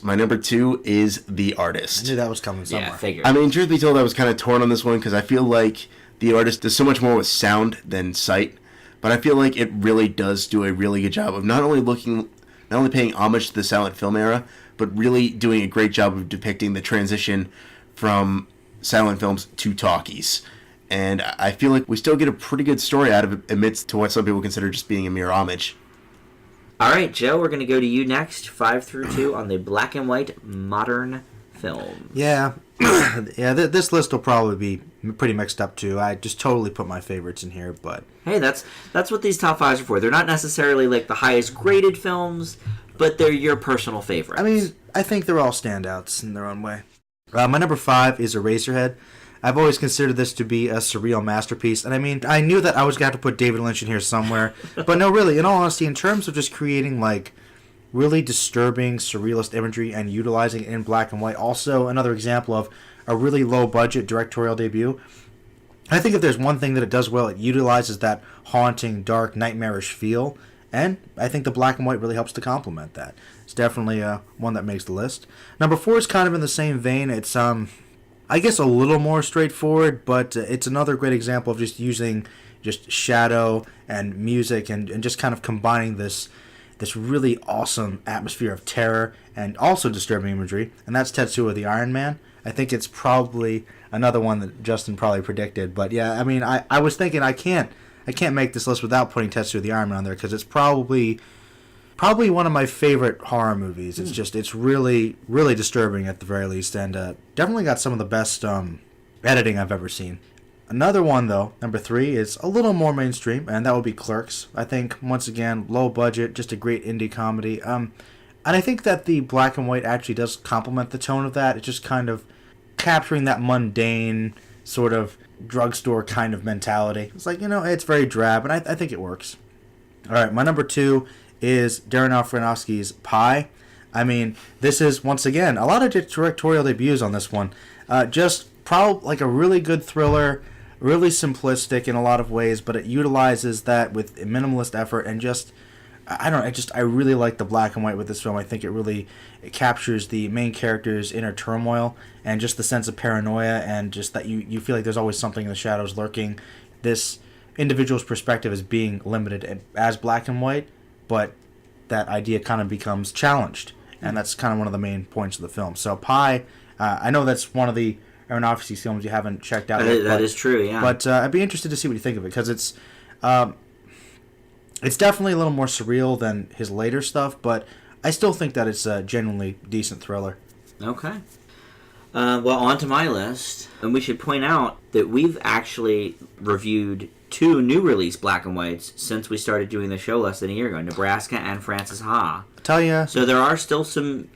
My number 2 is The Artist. I knew that was coming somewhere. Yeah, figured. I mean, truth be told, I was kind of torn on this one because I feel like The Artist does so much more with sound than sight, but I feel like it really does do a really good job of not only paying homage to the silent film era, but really doing a great job of depicting the transition from silent films to talkies. And I feel like we still get a pretty good story out of it amidst to what some people consider just being a mere homage. All right, Joe, we're going to go to you next, 5 through 2 on the black and white modern film. Yeah. This list will probably be pretty mixed up, too. I just totally put my favorites in here, but... Hey, that's what these top 5s are for. They're not necessarily like the highest graded films, but they're your personal favorites. I mean, I think they're all standouts in their own way. My number 5 is Eraserhead. I've always considered this to be a surreal masterpiece, and I mean, I knew that I was going to have to put David Lynch in here somewhere, but no, really, in all honesty, in terms of just creating, like, really disturbing surrealist imagery and utilizing it in black and white, also another example of a really low-budget directorial debut. I think if there's one thing that it does well, it utilizes that haunting, dark, nightmarish feel, and I think the black and white really helps to complement that. It's definitely one that makes the list. Number 4 is kind of in the same vein. It's, I guess, a little more straightforward, but it's another great example of just using just shadow and music and just kind of combining this really awesome atmosphere of terror and also disturbing imagery, and that's Tetsuo the Iron Man. I think it's probably another one that Justin probably predicted, but yeah, I mean, I was thinking I can't make this list without putting Tetsuo the Iron Man on there because it's probably one of my favorite horror movies. It's really, really disturbing at the very least, and definitely got some of the best editing I've ever seen. Another one, though, number 3, is a little more mainstream, and that would be Clerks. I think, once again, low budget, just a great indie comedy. And I think that the black and white actually does complement the tone of that. It's just kind of capturing that mundane sort of drugstore kind of mentality. It's like, it's very drab, and I think it works. All right, my number 2 is Darren Aronofsky's Pi. I mean, this is, once again, a lot of directorial debuts on this one. Just probably like a really good thriller, really simplistic in a lot of ways, but it utilizes that with minimalist effort and just, I really like the black and white with this film. I think it captures the main character's inner turmoil and just the sense of paranoia and just that you feel like there's always something in the shadows lurking. This individual's perspective is being limited as black and white, but that idea kind of becomes challenged, and that's kind of one of the main points of the film. So Pi, I know that's one of the Aronofsky films you haven't checked out yet. That is true, yeah. But I'd be interested to see what you think of it, because it's definitely a little more surreal than his later stuff, but I still think that it's a genuinely decent thriller. Okay. Well, on to my list, and we should point out that we've actually reviewed 2 new release black and whites since we started doing the show less than a year ago, Nebraska and Francis Ha. I tell you. So there are still some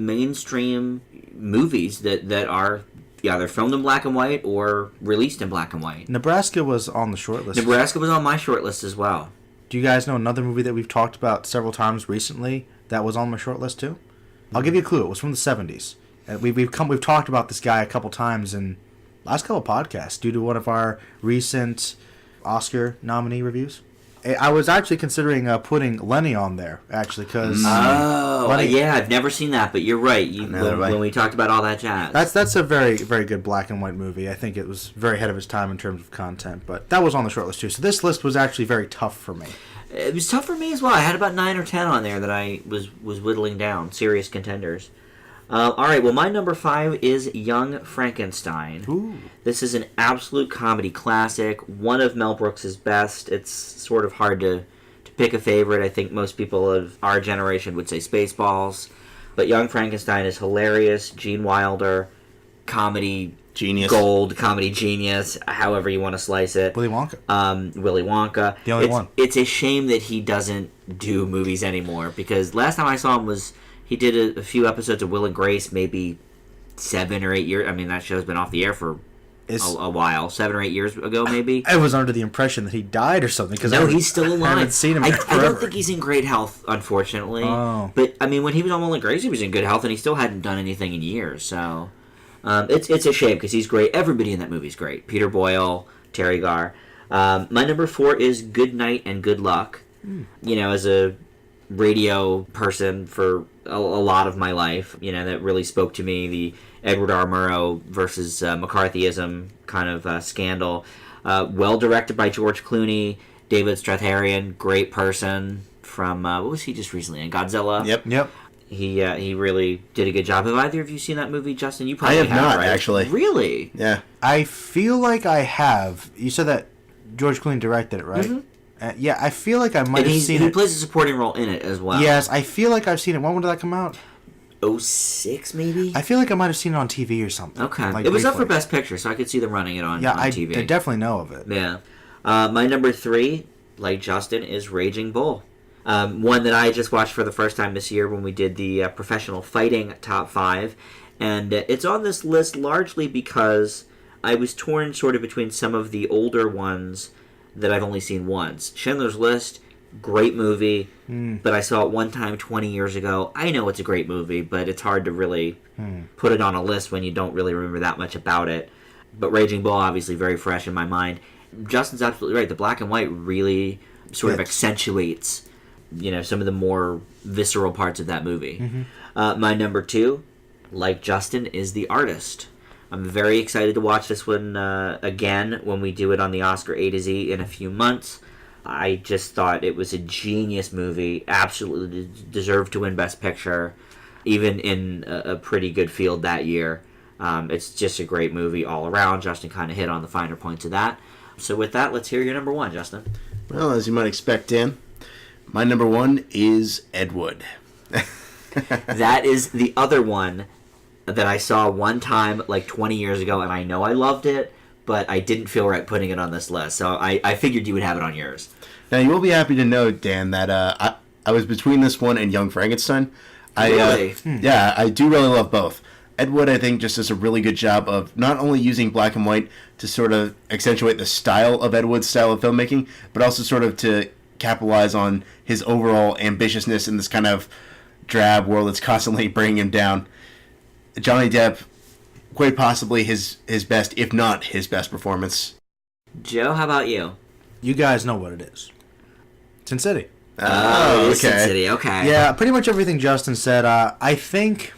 mainstream movies that are either filmed in black and white or released in black and white. Nebraska was on the short list. Nebraska was on my short list as well. Do you guys know another movie that we've talked about several times recently that was on my short list too? I'll give you a clue. It was from the 70s. We've talked about this guy a couple times in last couple podcasts due to one of our recent Oscar nominee reviews. I was actually considering putting Lenny on there, actually, because... yeah, I've never seen that, but you're right. When we talked about all that jazz. That's a very, very good black and white movie. I think it was very ahead of its time in terms of content, but that was on the short list, too. So this list was actually very tough for me. It was tough for me as well. I had about 9 or 10 on there that I was whittling down. Serious contenders. All right, well, my number 5 is Young Frankenstein. Ooh. This is an absolute comedy classic, one of Mel Brooks' best. It's sort of hard to pick a favorite. I think most people of our generation would say Spaceballs. But Young Frankenstein is hilarious. Gene Wilder, comedy Genius. gold, comedy genius, however you want to slice it. Willy Wonka. Willy Wonka. The only one. It's a shame that he doesn't do movies anymore, because last time I saw him was... He did a few episodes of Will and Grace, maybe 7 or 8 years. I mean, that show's been off the air for a while. 7 or 8 years ago, maybe. I was under the impression that he died or something. No, he's still alive. I haven't seen him I forever. don't think he's in great health, unfortunately. Oh. But, I mean, when he was on Will and Grace, he was in good health, and he still hadn't done anything in years. So, it's a shame, because he's great. Everybody in that movie's great. Peter Boyle, Terry Garr. My number 4 is Good Night and Good Luck. You know, as a radio person for a lot of my life, you know, that really spoke to me. The Edward R. Murrow versus McCarthyism kind of scandal. Well directed by George Clooney. David Strathairn, great person from, what was he just recently in? Godzilla? Yep. He really did a good job. Have either of you seen that movie, Justin? You probably I have not, right? actually. Really? Yeah. I feel like I have. You said that George Clooney directed it, right? Mm-hmm. Yeah, I feel like I might And have seen he it. plays a supporting role in it as well. Yes, I feel like I've seen it. When did that come out? 06 maybe? I feel like I might have seen it on TV or something. Okay. Like it was up briefly. for Best Picture, so I could see them running it on TV. I definitely know of it. Yeah. My number 3, like Justin, is Raging Bull. One that I just watched for the first time this year when we did the professional fighting top 5. And it's on this list largely because I was torn sort of between some of the older ones that I've only seen once. Schindler's List, great movie, but I saw it one time 20 years ago. I know it's a great movie, but it's hard to really put it on a list when you don't really remember that much about it. But Raging Bull, obviously very fresh in my mind. Justin's absolutely right. The black and white really sort of accentuates, you know, some of the more visceral parts of that movie. My number 2, like Justin, is The Artist. I'm very excited to watch this one again when we do it on the Oscar A to Z in a few months. I just thought it was a genius movie. Absolutely deserved to win Best Picture, even in a pretty good field that year. It's just a great movie all around. Justin kind of hit on the finer points of that. So with that, let's hear your number 1, Justin. Well, as you might expect, Dan, my number 1 is Ed Wood. That is the other one that I saw one time like 20 years ago, and I know I loved it, but I didn't feel right putting it on this list. So I figured you would have it on yours. Now, you will be happy to know, Dan, that I was between this one and Young Frankenstein. Really? Yeah, I do really love both. Ed Wood, I think, just does a really good job of not only using black and white to sort of accentuate the style of Ed Wood's style of filmmaking, but also sort of to capitalize on his overall ambitiousness in this kind of drab world that's constantly bringing him down. Johnny Depp, quite possibly his best, if not his best performance. Joe, how about you? You guys know what it is. Sin City. Oh, Sin City, okay. Yeah, pretty much everything Justin said. I think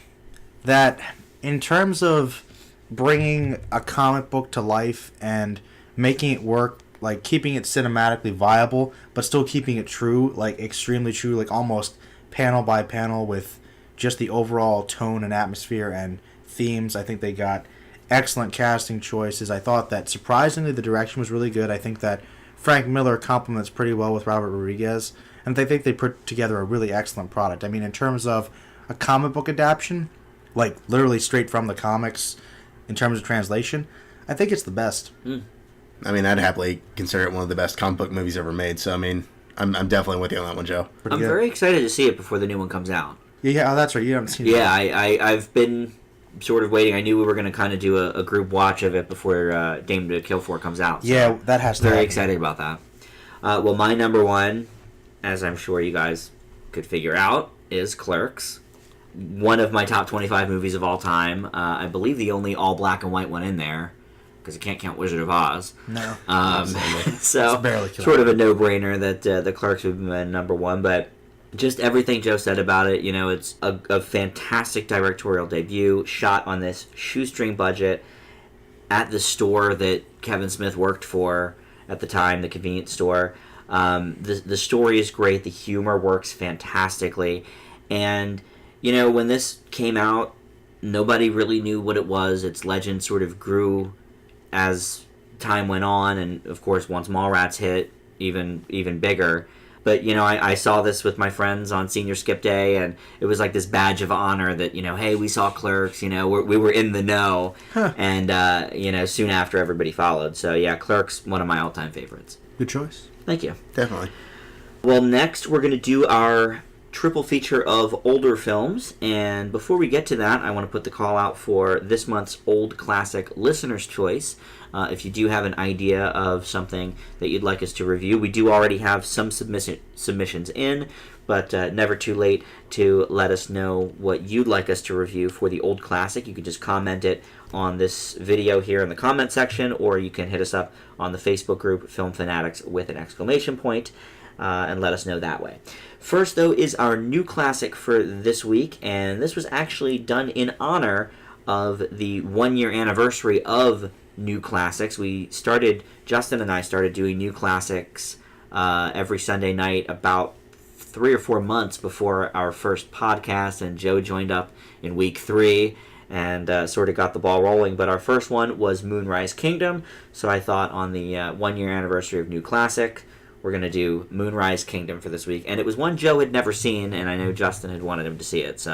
that in terms of bringing a comic book to life and making it work, like keeping it cinematically viable, but still keeping it true, like extremely true, like almost panel by panel with just the overall tone and atmosphere and themes. I think they got excellent casting choices. I thought that surprisingly the direction was really good. I think that Frank Miller complements pretty well with Robert Rodriguez, and I think they put together a really excellent product. I mean, in terms of a comic book adaptation, like literally straight from the comics in terms of translation, I think it's the best. I mean, I'd happily consider it one of the best comic book movies ever made, so I mean, I'm definitely with you on that one, Joe. I'm very excited to see it before the new one comes out. Yeah, oh, that's right. You haven't seen it. Yeah, I've been sort of waiting. I knew we were going to kind of do a group watch of it before Dame to Kill For comes out. So Yeah, that has to very happen. excited about that. Well, my number 1, as I'm sure you guys could figure out, is Clerks. One of my top 25 movies of all time. I believe the only all black and white one in there, because I can't count Wizard of Oz. No. So It's barely sort of a no-brainer that the Clerks would be number 1, but just everything Joe said about it, you know, it's a fantastic directorial debut, shot on this shoestring budget at the store that Kevin Smith worked for at the time, the convenience store. The story is great. The humor works fantastically. And, when this came out, nobody really knew what it was. Its legend sort of grew as time went on. And, of course, once Mallrats hit, even bigger. But, I saw this with my friends on senior skip day, and it was like this badge of honor that, hey, we saw Clerks, we were in the know. Huh. And, soon after, everybody followed. So, yeah, Clerks, one of my all-time favorites. Good choice. Thank you. Definitely. Well, next we're going to do our triple feature of older films. And before we get to that, I want to put the call out for this month's Old Classic Listener's Choice. If you do have an idea of something that you'd like us to review, we do already have some submissions in, but never too late to let us know what you'd like us to review for the Old Classic. You can just comment it on this video here in the comment section, or you can hit us up on the Facebook group Film Fanatics with an exclamation point, and let us know that way. First, though, is our new classic for this week, and this was actually done in honor of the 1-year anniversary of New Classics. Justin and I started doing New Classics every Sunday night about 3 or 4 months before our first podcast, and Joe joined up in week 3 and sort of got the ball rolling. But our first one was Moonrise Kingdom, so I thought on the 1-year anniversary of New Classic, we're going to do Moonrise Kingdom for this week. And it was one Joe had never seen, and I know Justin had wanted him to see it.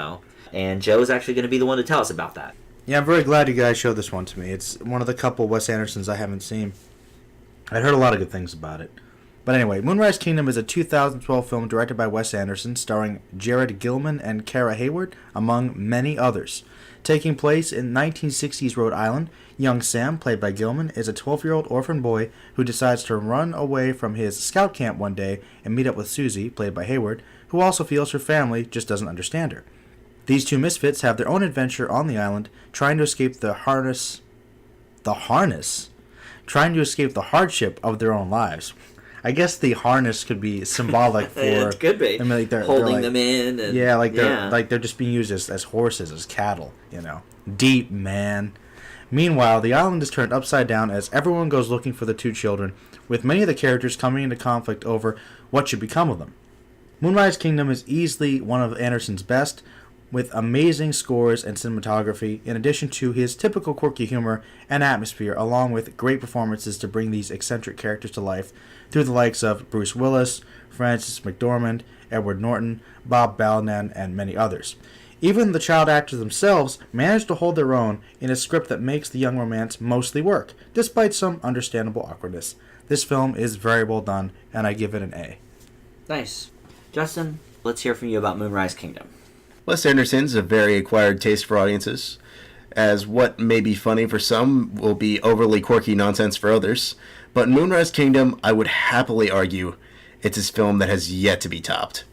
And Joe's actually going to be the one to tell us about that. Yeah, I'm very glad you guys showed this one to me. It's one of the couple Wes Andersons I haven't seen. I'd heard a lot of good things about it. But anyway, Moonrise Kingdom is a 2012 film directed by Wes Anderson, starring Jared Gilman and Kara Hayward, among many others. Taking place in 1960s Rhode Island, young Sam, played by Gilman, is a 12-year-old orphan boy who decides to run away from his scout camp one day and meet up with Susie, played by Hayward, who also feels her family just doesn't understand her. These two misfits have their own adventure on the island, trying to escape the hardship of their own lives. I guess the harness could be symbolic for. It could be. I mean, like they're holding like, them in. And, they're just being used as horses, as cattle. Deep, man. Meanwhile, the island is turned upside down as everyone goes looking for the two children, with many of the characters coming into conflict over what should become of them. Moonrise Kingdom is easily one of Anderson's best, with amazing scores and cinematography, in addition to his typical quirky humor and atmosphere, along with great performances to bring these eccentric characters to life through the likes of Bruce Willis, Frances McDormand, Edward Norton, Bob Balaban, and many others. Even the child actors themselves manage to hold their own in a script that makes the young romance mostly work, despite some understandable awkwardness. This film is very well done, and I give it an A. Nice. Justin, let's hear from you about Moonrise Kingdom. Wes Anderson's a very acquired taste for audiences, as what may be funny for some will be overly quirky nonsense for others. But Moonrise Kingdom, I would happily argue, it's his film that has yet to be topped.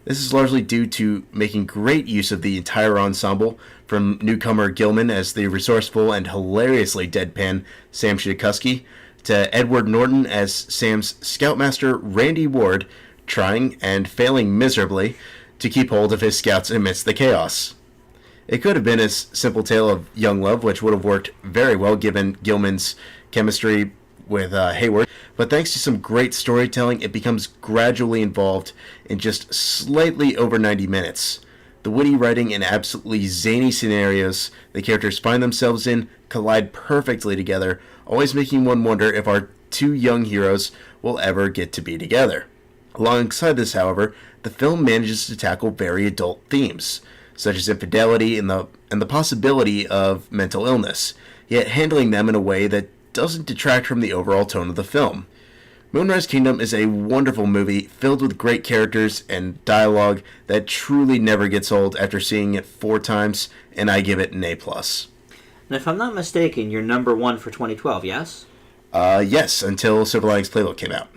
This is largely due to making great use of the entire ensemble, from newcomer Gilman as the resourceful and hilariously deadpan Sam Shitikuski, to Edward Norton as Sam's scoutmaster Randy Ward, trying and failing miserably to keep hold of his scouts amidst the chaos. It could have been a simple tale of young love, which would have worked very well given Gilman's chemistry with Hayward, but thanks to some great storytelling, it becomes gradually involved in just slightly over 90 minutes. The witty writing and absolutely zany scenarios the characters find themselves in collide perfectly together, always making one wonder if our two young heroes will ever get to be together. Alongside this, however, the film manages to tackle very adult themes, such as infidelity and the possibility of mental illness, yet handling them in a way that doesn't detract from the overall tone of the film. Moonrise Kingdom is a wonderful movie filled with great characters and dialogue that truly never gets old after seeing it 4 times, and I give it an A+. And if I'm not mistaken, you're number 1 for 2012, yes? Yes, until Silver Linings Playbook came out.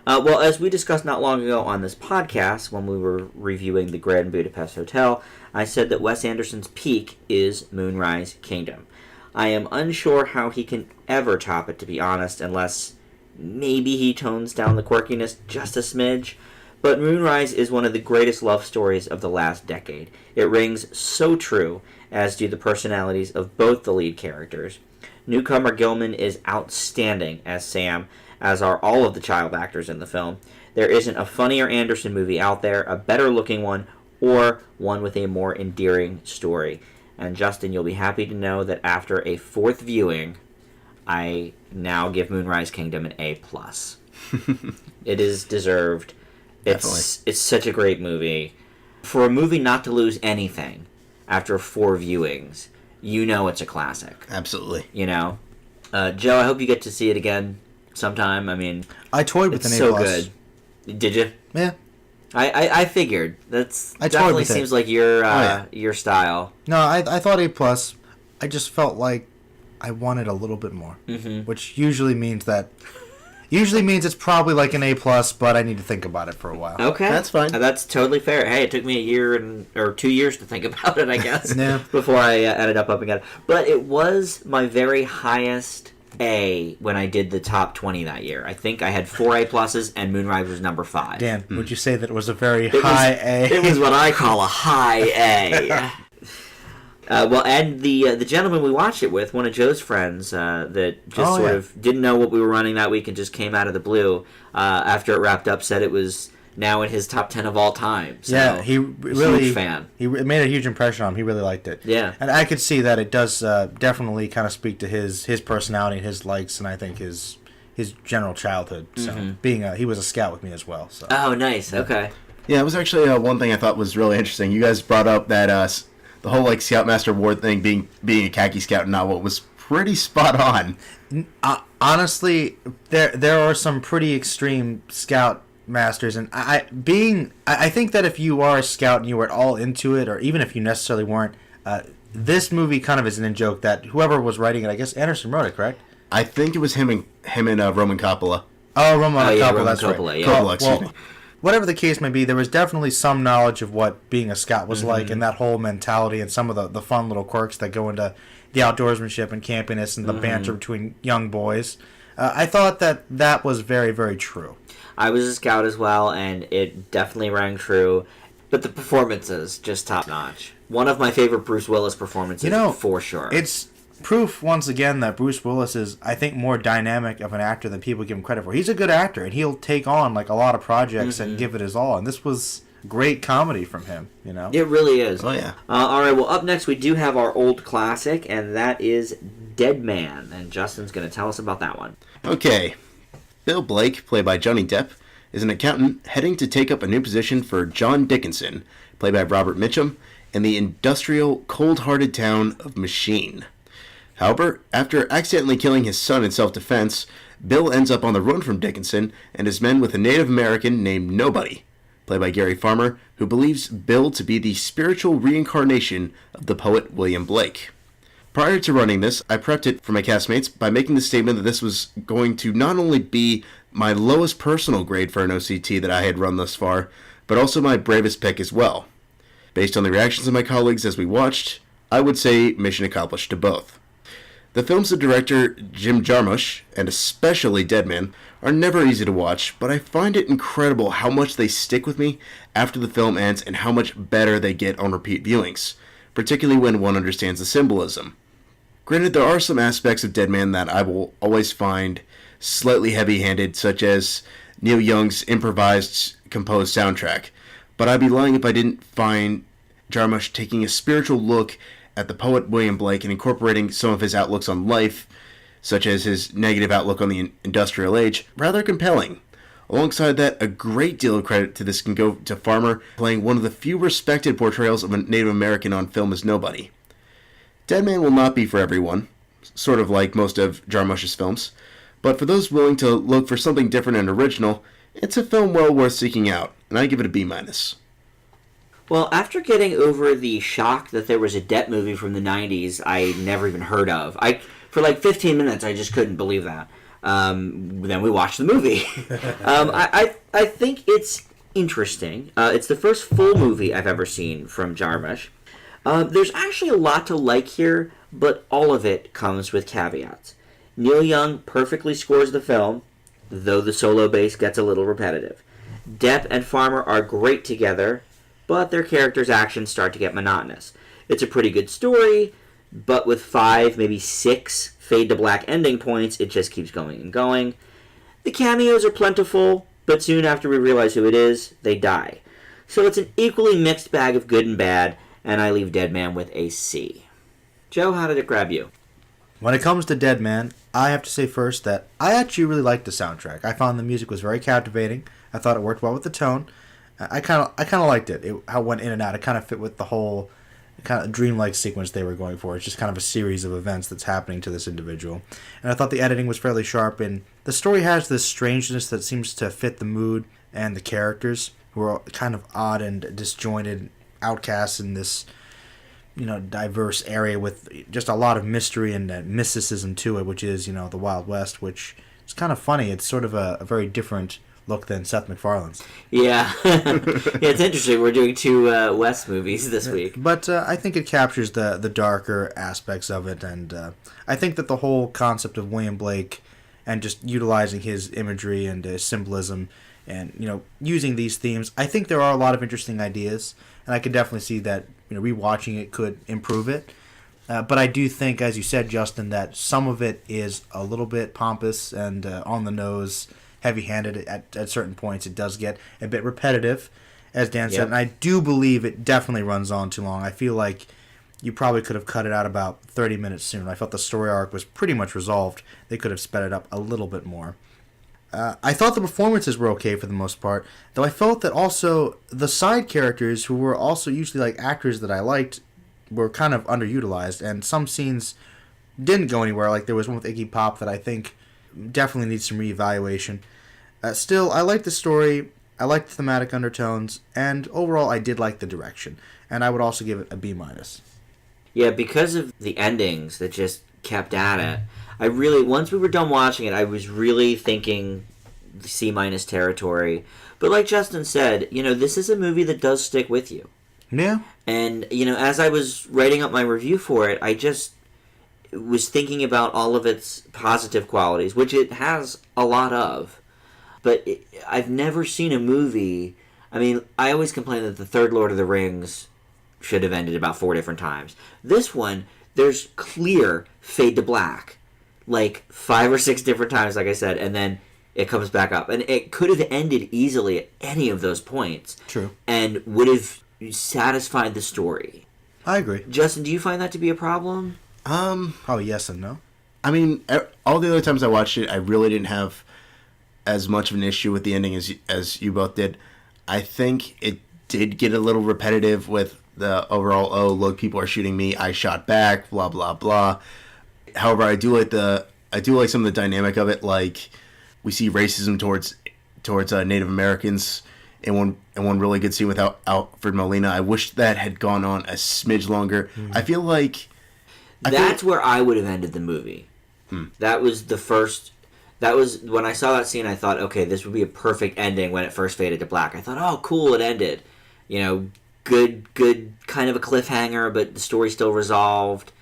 Well, as we discussed not long ago on this podcast, when we were reviewing the Grand Budapest Hotel, I said that Wes Anderson's peak is Moonrise Kingdom. I am unsure how he can ever top it, to be honest, unless maybe he tones down the quirkiness just a smidge. But Moonrise is one of the greatest love stories of the last decade. It rings so true, as do the personalities of both the lead characters. Newcomer Gilman is outstanding as Sam, as are all of the child actors in the film. There isn't a funnier Anderson movie out there, a better looking one, or one with a more endearing story. And Justin, you'll be happy to know that after a fourth viewing, I now give Moonrise Kingdom an A+. It is deserved. It's such a great movie. For a movie not to lose anything after 4 viewings, you know it's a classic. Absolutely. You know? Joe, I hope you get to see it again sometime. I mean, I toyed with it's an A+. so good. Did you? Yeah. I figured. That's I toyed definitely with it. seems like your style. No, I thought A+. I just felt like I wanted a little bit more, which usually means it's probably like an A+, but I need to think about it for a while. Okay. That's fine. That's totally fair. Hey, it took me a year or 2 years to think about it, I guess, Yeah. before I ended up again. But it was my very highest A when I did the top 20 that year. I think I had 4 A+, and Moonrise was number 5. Dan, would you say that it was a very high A? It was what I call a high A. Well, and the gentleman we watched it with, one of Joe's friends, that just sort of didn't know what we were running that week and just came out of the blue after it wrapped up, said it was now in his top 10 of all time. So, yeah, he really huge fan. It made a huge impression on him. He really liked it. Yeah, and I could see that it does definitely kind of speak to his personality, and his likes, and I think his general childhood. So he was a scout with me as well. So. Oh, nice. Okay. Yeah, it was actually one thing I thought was really interesting. You guys brought up that the whole like Scoutmaster Award thing being a khaki scout and not what was pretty spot on. Honestly, there are some pretty extreme scout masters, and I think that if you are a scout and you were all into it, or even if you necessarily weren't, this movie kind of is an in-joke that whoever was writing it, I guess Anderson wrote it, correct? I think it was him and Roman Coppola. Oh, Roman Coppola, that's Coppola, right. yeah. Coppola, excuse me. Whatever the case may be, there was definitely some knowledge of what being a scout was like, and that whole mentality, and some of the fun little quirks that go into the outdoorsmanship and campiness and the banter between young boys. I thought that was very, very true. I was a scout as well, and it definitely rang true. But the performances, just top notch. One of my favorite Bruce Willis performances, for sure. It's proof, once again, that Bruce Willis is, I think, more dynamic of an actor than people give him credit for. He's a good actor, and he'll take on like a lot of projects and give it his all. And this was great comedy from him, you know? It really is. Oh, yeah. All right, well, up next we do have our old classic, and that is Dead Man. And Justin's going to tell us about that one. Okay. Bill Blake, played by Johnny Depp, is an accountant heading to take up a new position for John Dickinson, played by Robert Mitchum, in the industrial, cold-hearted town of Machine. However, after accidentally killing his son in self-defense, Bill ends up on the run from Dickinson and his men with a Native American named Nobody, played by Gary Farmer, who believes Bill to be the spiritual reincarnation of the poet William Blake. Prior to running this, I prepped it for my castmates by making the statement that this was going to not only be my lowest personal grade for an OCT that I had run thus far, but also my bravest pick as well. Based on the reactions of my colleagues as we watched, I would say mission accomplished to both. The films of director Jim Jarmusch, and especially Dead Man, are never easy to watch, but I find it incredible how much they stick with me after the film ends and how much better they get on repeat viewings, particularly when one understands the symbolism. Granted, there are some aspects of Dead Man that I will always find slightly heavy-handed, such as Neil Young's improvised, composed soundtrack, but I'd be lying if I didn't find Jarmusch taking a spiritual look at the poet William Blake and incorporating some of his outlooks on life, such as his negative outlook on the industrial age, rather compelling. Alongside that, a great deal of credit to this can go to Farmer playing one of the few respected portrayals of a Native American on film as Nobody. Dead Man will not be for everyone, sort of like most of Jarmusch's films, but for those willing to look for something different and original, it's a film well worth seeking out, and I give it a B-. Well, after getting over the shock that there was a Depp movie from the 90s I never even heard of, for like 15 minutes I just couldn't believe that. Then we watched the movie. I think it's interesting. It's the first full movie I've ever seen from Jarmusch. There's actually a lot to like here, but all of it comes with caveats. Neil Young perfectly scores the film, though the solo bass gets a little repetitive. Depp and Farmer are great together, but their characters' actions start to get monotonous. It's a pretty good story, but with 5, maybe 6 fade-to-black ending points, it just keeps going and going. The cameos are plentiful, but soon after we realize who it is, they die. So it's an equally mixed bag of good and bad, and I leave Dead Man with a C. Joe, how did it grab you? When it comes to Dead Man, I have to say first that I actually really liked the soundtrack. I found the music was very captivating. I thought it worked well with the tone. I kind of liked it. How it went in and out. It kind of fit with the whole kind of dreamlike sequence they were going for. It's just kind of a series of events that's happening to this individual. And I thought the editing was fairly sharp, and the story has this strangeness that seems to fit the mood and the characters, who are kind of odd and disjointed outcasts in this, diverse area with just a lot of mystery and mysticism to it, which is, the Wild West, which is kind of funny. It's sort of a very different look than Seth MacFarlane's. Yeah. It's interesting. We're doing two West movies this week. But I think it captures the darker aspects of it, and I think that the whole concept of William Blake and just utilizing his imagery and symbolism and, using these themes, I think there are a lot of interesting ideas, and I could definitely see that, rewatching it could improve it. But I do think, as you said, Justin, that some of it is a little bit pompous and on the nose, heavy-handed at certain points. It does get a bit repetitive, as Dan said, and I do believe it definitely runs on too long. I feel like you probably could have cut it out about 30 minutes soon. I felt the story arc was pretty much resolved. They could have sped it up a little bit more. I thought the performances were okay for the most part, though I felt that also the side characters, who were also usually like actors that I liked, were kind of underutilized, and some scenes didn't go anywhere. Like there was one with Iggy Pop that I think definitely needs some reevaluation. Still, I liked the story, I liked the thematic undertones, and overall I did like the direction, and I would also give it a B-. Yeah, because of the endings that just kept at it, once we were done watching it, I was really thinking C- territory. But like Justin said, this is a movie that does stick with you. Yeah. And, as I was writing up my review for it, I just was thinking about all of its positive qualities, which it has a lot of. But I've never seen a movie... I always complain that the third Lord of the Rings should have ended about 4 different times. This one, there's clear fade to black. Like 5 or 6 different times, like I said, and then it comes back up. And it could have ended easily at any of those points. True. And would have satisfied the story. I agree. Justin, do you find that to be a problem? Probably yes and no. All the other times I watched it, I really didn't have as much of an issue with the ending as you both did. I think it did get a little repetitive with the overall, oh, look, people are shooting me, I shot back, blah, blah, blah. However, I do like some of the dynamic of it. Like, we see racism towards Native Americans in one really good scene with Alfred Molina. I wish that had gone on a smidge longer. Mm-hmm. I feel like... That's where I would have ended the movie. That was the first... That was... When I saw that scene, I thought, okay, this would be a perfect ending when it first faded to black. I thought, oh, cool, it ended. Good kind of a cliffhanger, but the story's still resolved.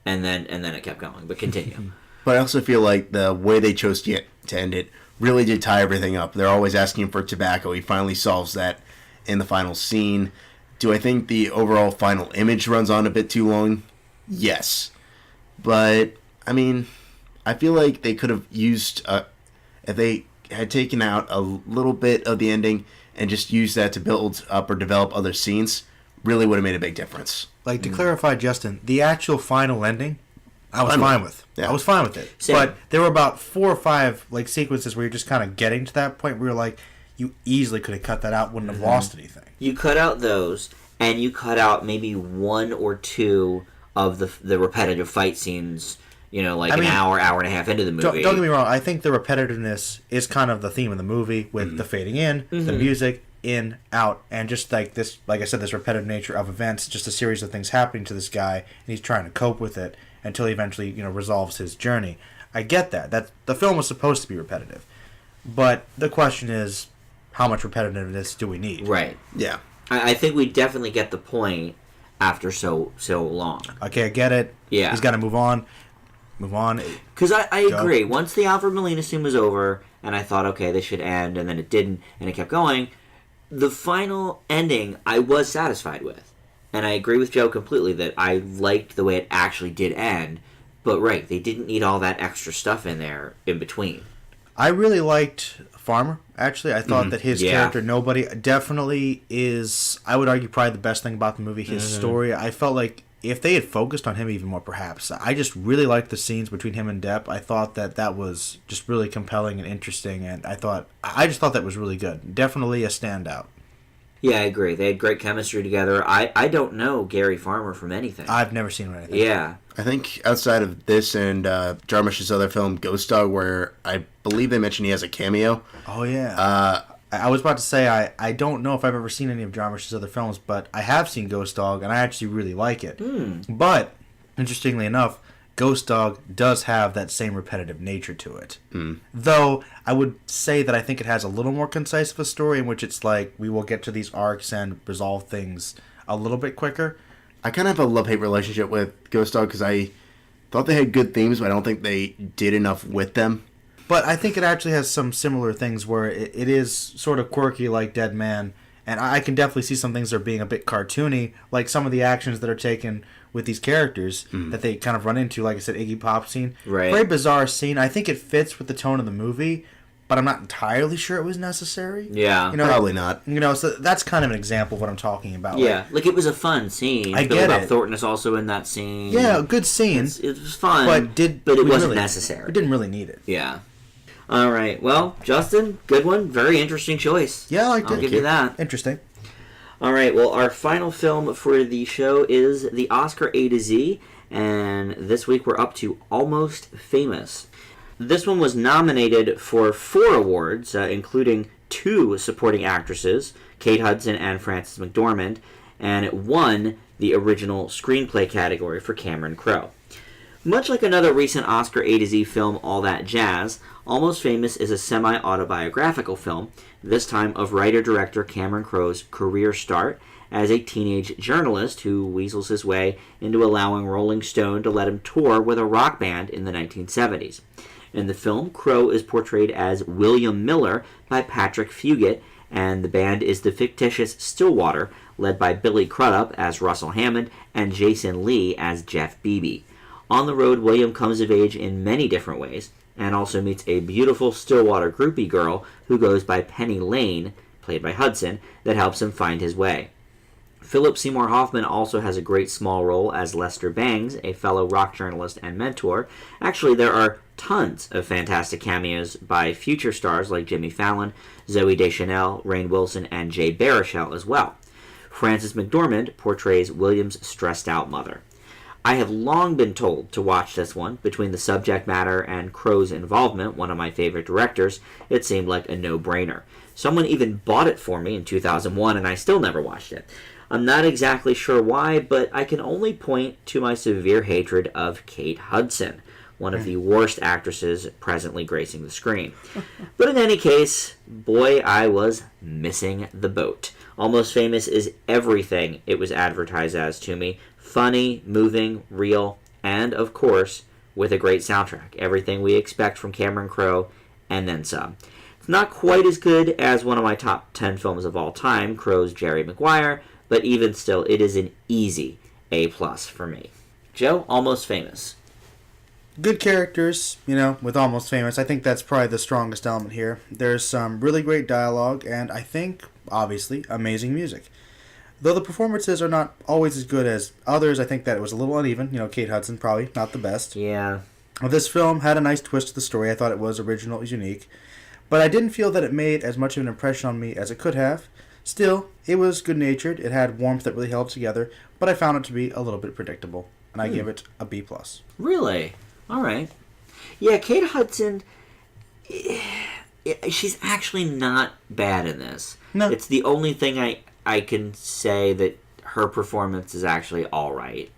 And then it kept going. But continue. But I also feel like the way they chose to end it really did tie everything up. They're always asking for tobacco. He finally solves that in the final scene. Do I think the overall final image runs on a bit too long? Yes. But, I feel like they could have used... if they had taken out a little bit of the ending and just used that to build up or develop other scenes, really would have made a big difference. Like, to clarify, Justin, the actual final ending, I was fine with. Yeah. I was fine with it. Same. But there were about 4 or 5 sequences where you're just kind of getting to that point where you're like, you easily could have cut that out, wouldn't have lost anything. You cut out those, and you cut out maybe 1 or 2 of the repetitive fight scenes, an hour and a half into the movie. Don't get me wrong, I think the repetitiveness is kind of the theme of the movie, with the fading in, the music, in, out, and just like this, like I said, this repetitive nature of events, just a series of things happening to this guy, and he's trying to cope with it until he eventually, resolves his journey. I get that the film was supposed to be repetitive, but the question is, how much repetitiveness do we need? Right. Yeah. I think we definitely get the point after so long. Okay, I get it. Yeah. He's got to move on. Because I agree. Once the Alfred Molina scene was over, and I thought, okay, this should end, and then it didn't, and it kept going, the final ending I was satisfied with. And I agree with Joe completely that I liked the way it actually did end. But right, they didn't need all that extra stuff in there in between. I really liked Farmer, actually. I thought that his character, Nobody, definitely is, I would argue, probably the best thing about the movie. His story, I felt like if they had focused on him even more, perhaps. I just really liked the scenes between him and Depp. I thought that was just really compelling and interesting, and I just thought that was really good. Definitely a standout. Yeah, I agree. They had great chemistry together. I don't know Gary Farmer from anything. I've never seen him in anything. Yeah. I think outside of this and Jarmusch's other film, Ghost Dog, where I believe they mentioned he has a cameo. Oh, yeah. I was about to say, I don't know if I've ever seen any of Jarmusch's other films, but I have seen Ghost Dog, and I actually really like it. But, interestingly enough, Ghost Dog does have that same repetitive nature to it. Though, I would say that I think it has a little more concise of a story in which it's like, we will get to these arcs and resolve things a little bit quicker. I kind of have a love-hate relationship with Ghost Dog because I thought they had good themes, but I don't think they did enough with them. But I think it actually has some similar things where it is sort of quirky like Dead Man, and I can definitely see some things that are being a bit cartoony, like some of the actions that are taken with these characters that they kind of run into, like I said, Iggy Pop scene. Right. Very bizarre scene. I think it fits with the tone of the movie, but I'm not entirely sure it was necessary. Yeah. Probably not. So that's kind of an example of what I'm talking about. Yeah, like it was a fun scene. I Billy get Bob it. Thornton is also in that scene. Yeah, good scene. It was fun, But it wasn't necessary. We didn't really need it. Yeah. All right. Well, Justin, good one. Very interesting choice. Yeah, I liked it. I'll give you that. Interesting. All right. Well, our final film for the show is the Oscar A to Z, and this week we're up to Almost Famous. This one was nominated for 4 awards, including 2 supporting actresses, Kate Hudson and Frances McDormand, and it won the original screenplay category for Cameron Crowe. Much like another recent Oscar A to Z film, All That Jazz, Almost Famous is a semi-autobiographical film, this time of writer-director Cameron Crowe's career start as a teenage journalist who weasels his way into allowing Rolling Stone to let him tour with a rock band in the 1970s. In the film, Crowe is portrayed as William Miller by Patrick Fugit, and the band is the fictitious Stillwater, led by Billy Crudup as Russell Hammond and Jason Lee as Jeff Beebe. On the road, William comes of age in many different ways, and also meets a beautiful Stillwater groupie girl who goes by Penny Lane, played by Hudson, that helps him find his way. Philip Seymour Hoffman also has a great small role as Lester Bangs, a fellow rock journalist and mentor. Actually, there are tons of fantastic cameos by future stars like Jimmy Fallon, Zooey Deschanel, Rainn Wilson, and Jay Baruchel as well. Frances McDormand portrays William's stressed-out mother. I have long been told to watch this one. Between the subject matter and Crowe's involvement, one of my favorite directors, it seemed like a no-brainer. Someone even bought it for me in 2001, and I still never watched it. I'm not exactly sure why, but I can only point to my severe hatred of Kate Hudson, one of the worst actresses presently gracing the screen. But in any case, boy, I was missing the boat. Almost Famous is everything it was advertised as to me. Funny, moving, real, and, of course, with a great soundtrack. Everything we expect from Cameron Crowe, and then some. It's not quite as good as one of my top 10 films of all time, Crowe's Jerry Maguire, but even still, it is an easy A+ for me. Joe, Almost Famous. Good characters, with Almost Famous. I think that's probably the strongest element here. There's some really great dialogue, and I think, obviously, amazing music. Though the performances are not always as good as others, I think that it was a little uneven. Kate Hudson, probably not the best. Yeah. This film had a nice twist to the story. I thought it was original, unique. But I didn't feel that it made as much of an impression on me as it could have. Still, it was good-natured. It had warmth that really held together, but I found it to be a little bit predictable, and I give it a B+. Really? All right. Yeah, Kate Hudson, she's actually not bad in this. No. It's the only thing I can say that her performance is actually all right.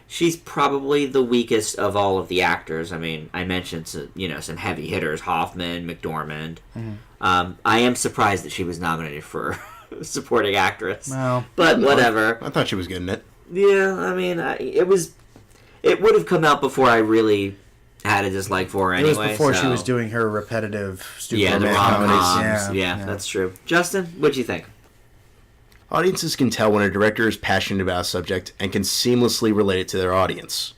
She's probably the weakest of all of the actors. I mean, I mentioned some heavy hitters, Hoffman, McDormand. Mm-hmm. I am surprised that she was nominated for supporting actress. Well, but whatever. I thought she was good in it. Yeah, I mean, it would have come out before I really had a dislike for her anyway. It was before so. she was doing her repetitive stupid the romantic rom-coms. comedies. Yeah, that's true. Justin, what'd you think? Audiences can tell when a director is passionate about a subject and can seamlessly relate it to their audience.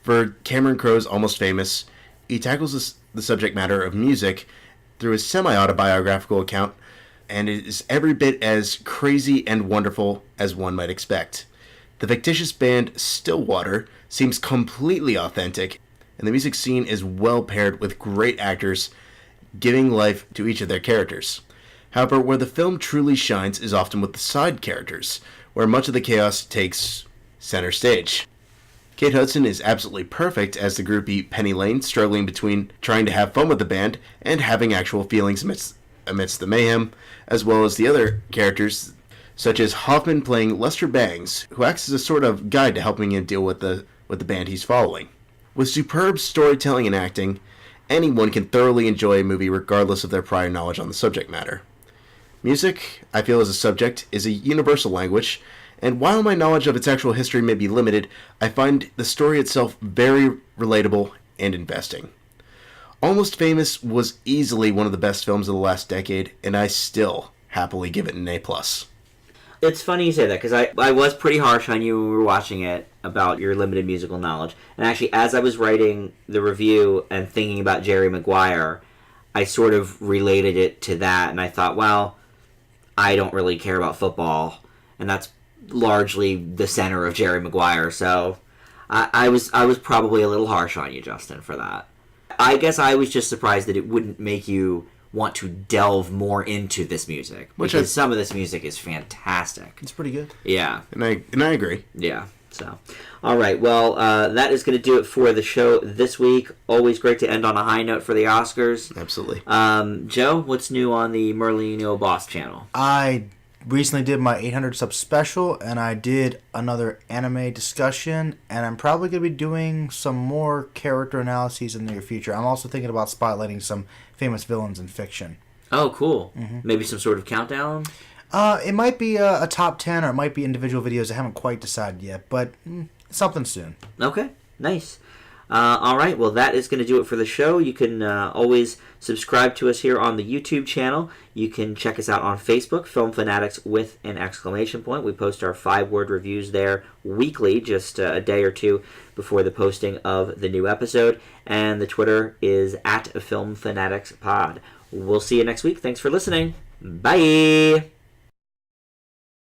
For Cameron Crowe's Almost Famous, he tackles the subject matter of music through a semi-autobiographical account, and it is every bit as crazy and wonderful as one might expect. The fictitious band Stillwater seems completely authentic, and the music scene is well paired with great actors giving life to each of their characters. However, where the film truly shines is often with the side characters, where much of the chaos takes center stage. Kate Hudson is absolutely perfect as the groupie Penny Lane, struggling between trying to have fun with the band and having actual feelings amidst the mayhem, as well as the other characters, such as Hoffman playing Lester Bangs, who acts as a sort of guide to helping him deal with the band he's following. With superb storytelling and acting, anyone can thoroughly enjoy a movie regardless of their prior knowledge on the subject matter. Music, I feel as a subject, is a universal language, and while my knowledge of its actual history may be limited, I find the story itself very relatable and investing. Almost Famous was easily one of the best films of the last decade, and I still happily give it an A+. It's funny you say that, because I was pretty harsh on you when we were watching it about your limited musical knowledge. And actually, as I was writing the review and thinking about Jerry Maguire, I sort of related it to that, and I thought, well, I don't really care about football, and that's largely the center of Jerry Maguire, so I was probably a little harsh on you, Justin, for that. I guess I was just surprised that it wouldn't make you want to delve more into this music, because some of this music is fantastic. It's pretty good. Yeah. And I agree. Yeah. So, all right. Well, that is going to do it for the show this week. Always great to end on a high note for the Oscars. Absolutely. Joe, what's new on the Merlino Boss channel? I recently did my 800 sub special, and I did another anime discussion, and I'm probably going to be doing some more character analyses in the near future. I'm also thinking about spotlighting some famous villains in fiction. Oh, cool. Mm-hmm. Maybe some sort of countdown? It might be a top 10, or it might be individual videos. I haven't quite decided yet, but something soon. Okay, nice. All right, well, that is going to do it for the show. You can always subscribe to us here on the YouTube channel. You can check us out on Facebook, Film Fanatics with an exclamation point. We post our 5-word reviews there weekly, just a day or two before the posting of the new episode. And the Twitter is @FilmFanaticsPod. We'll see you next week. Thanks for listening. Bye!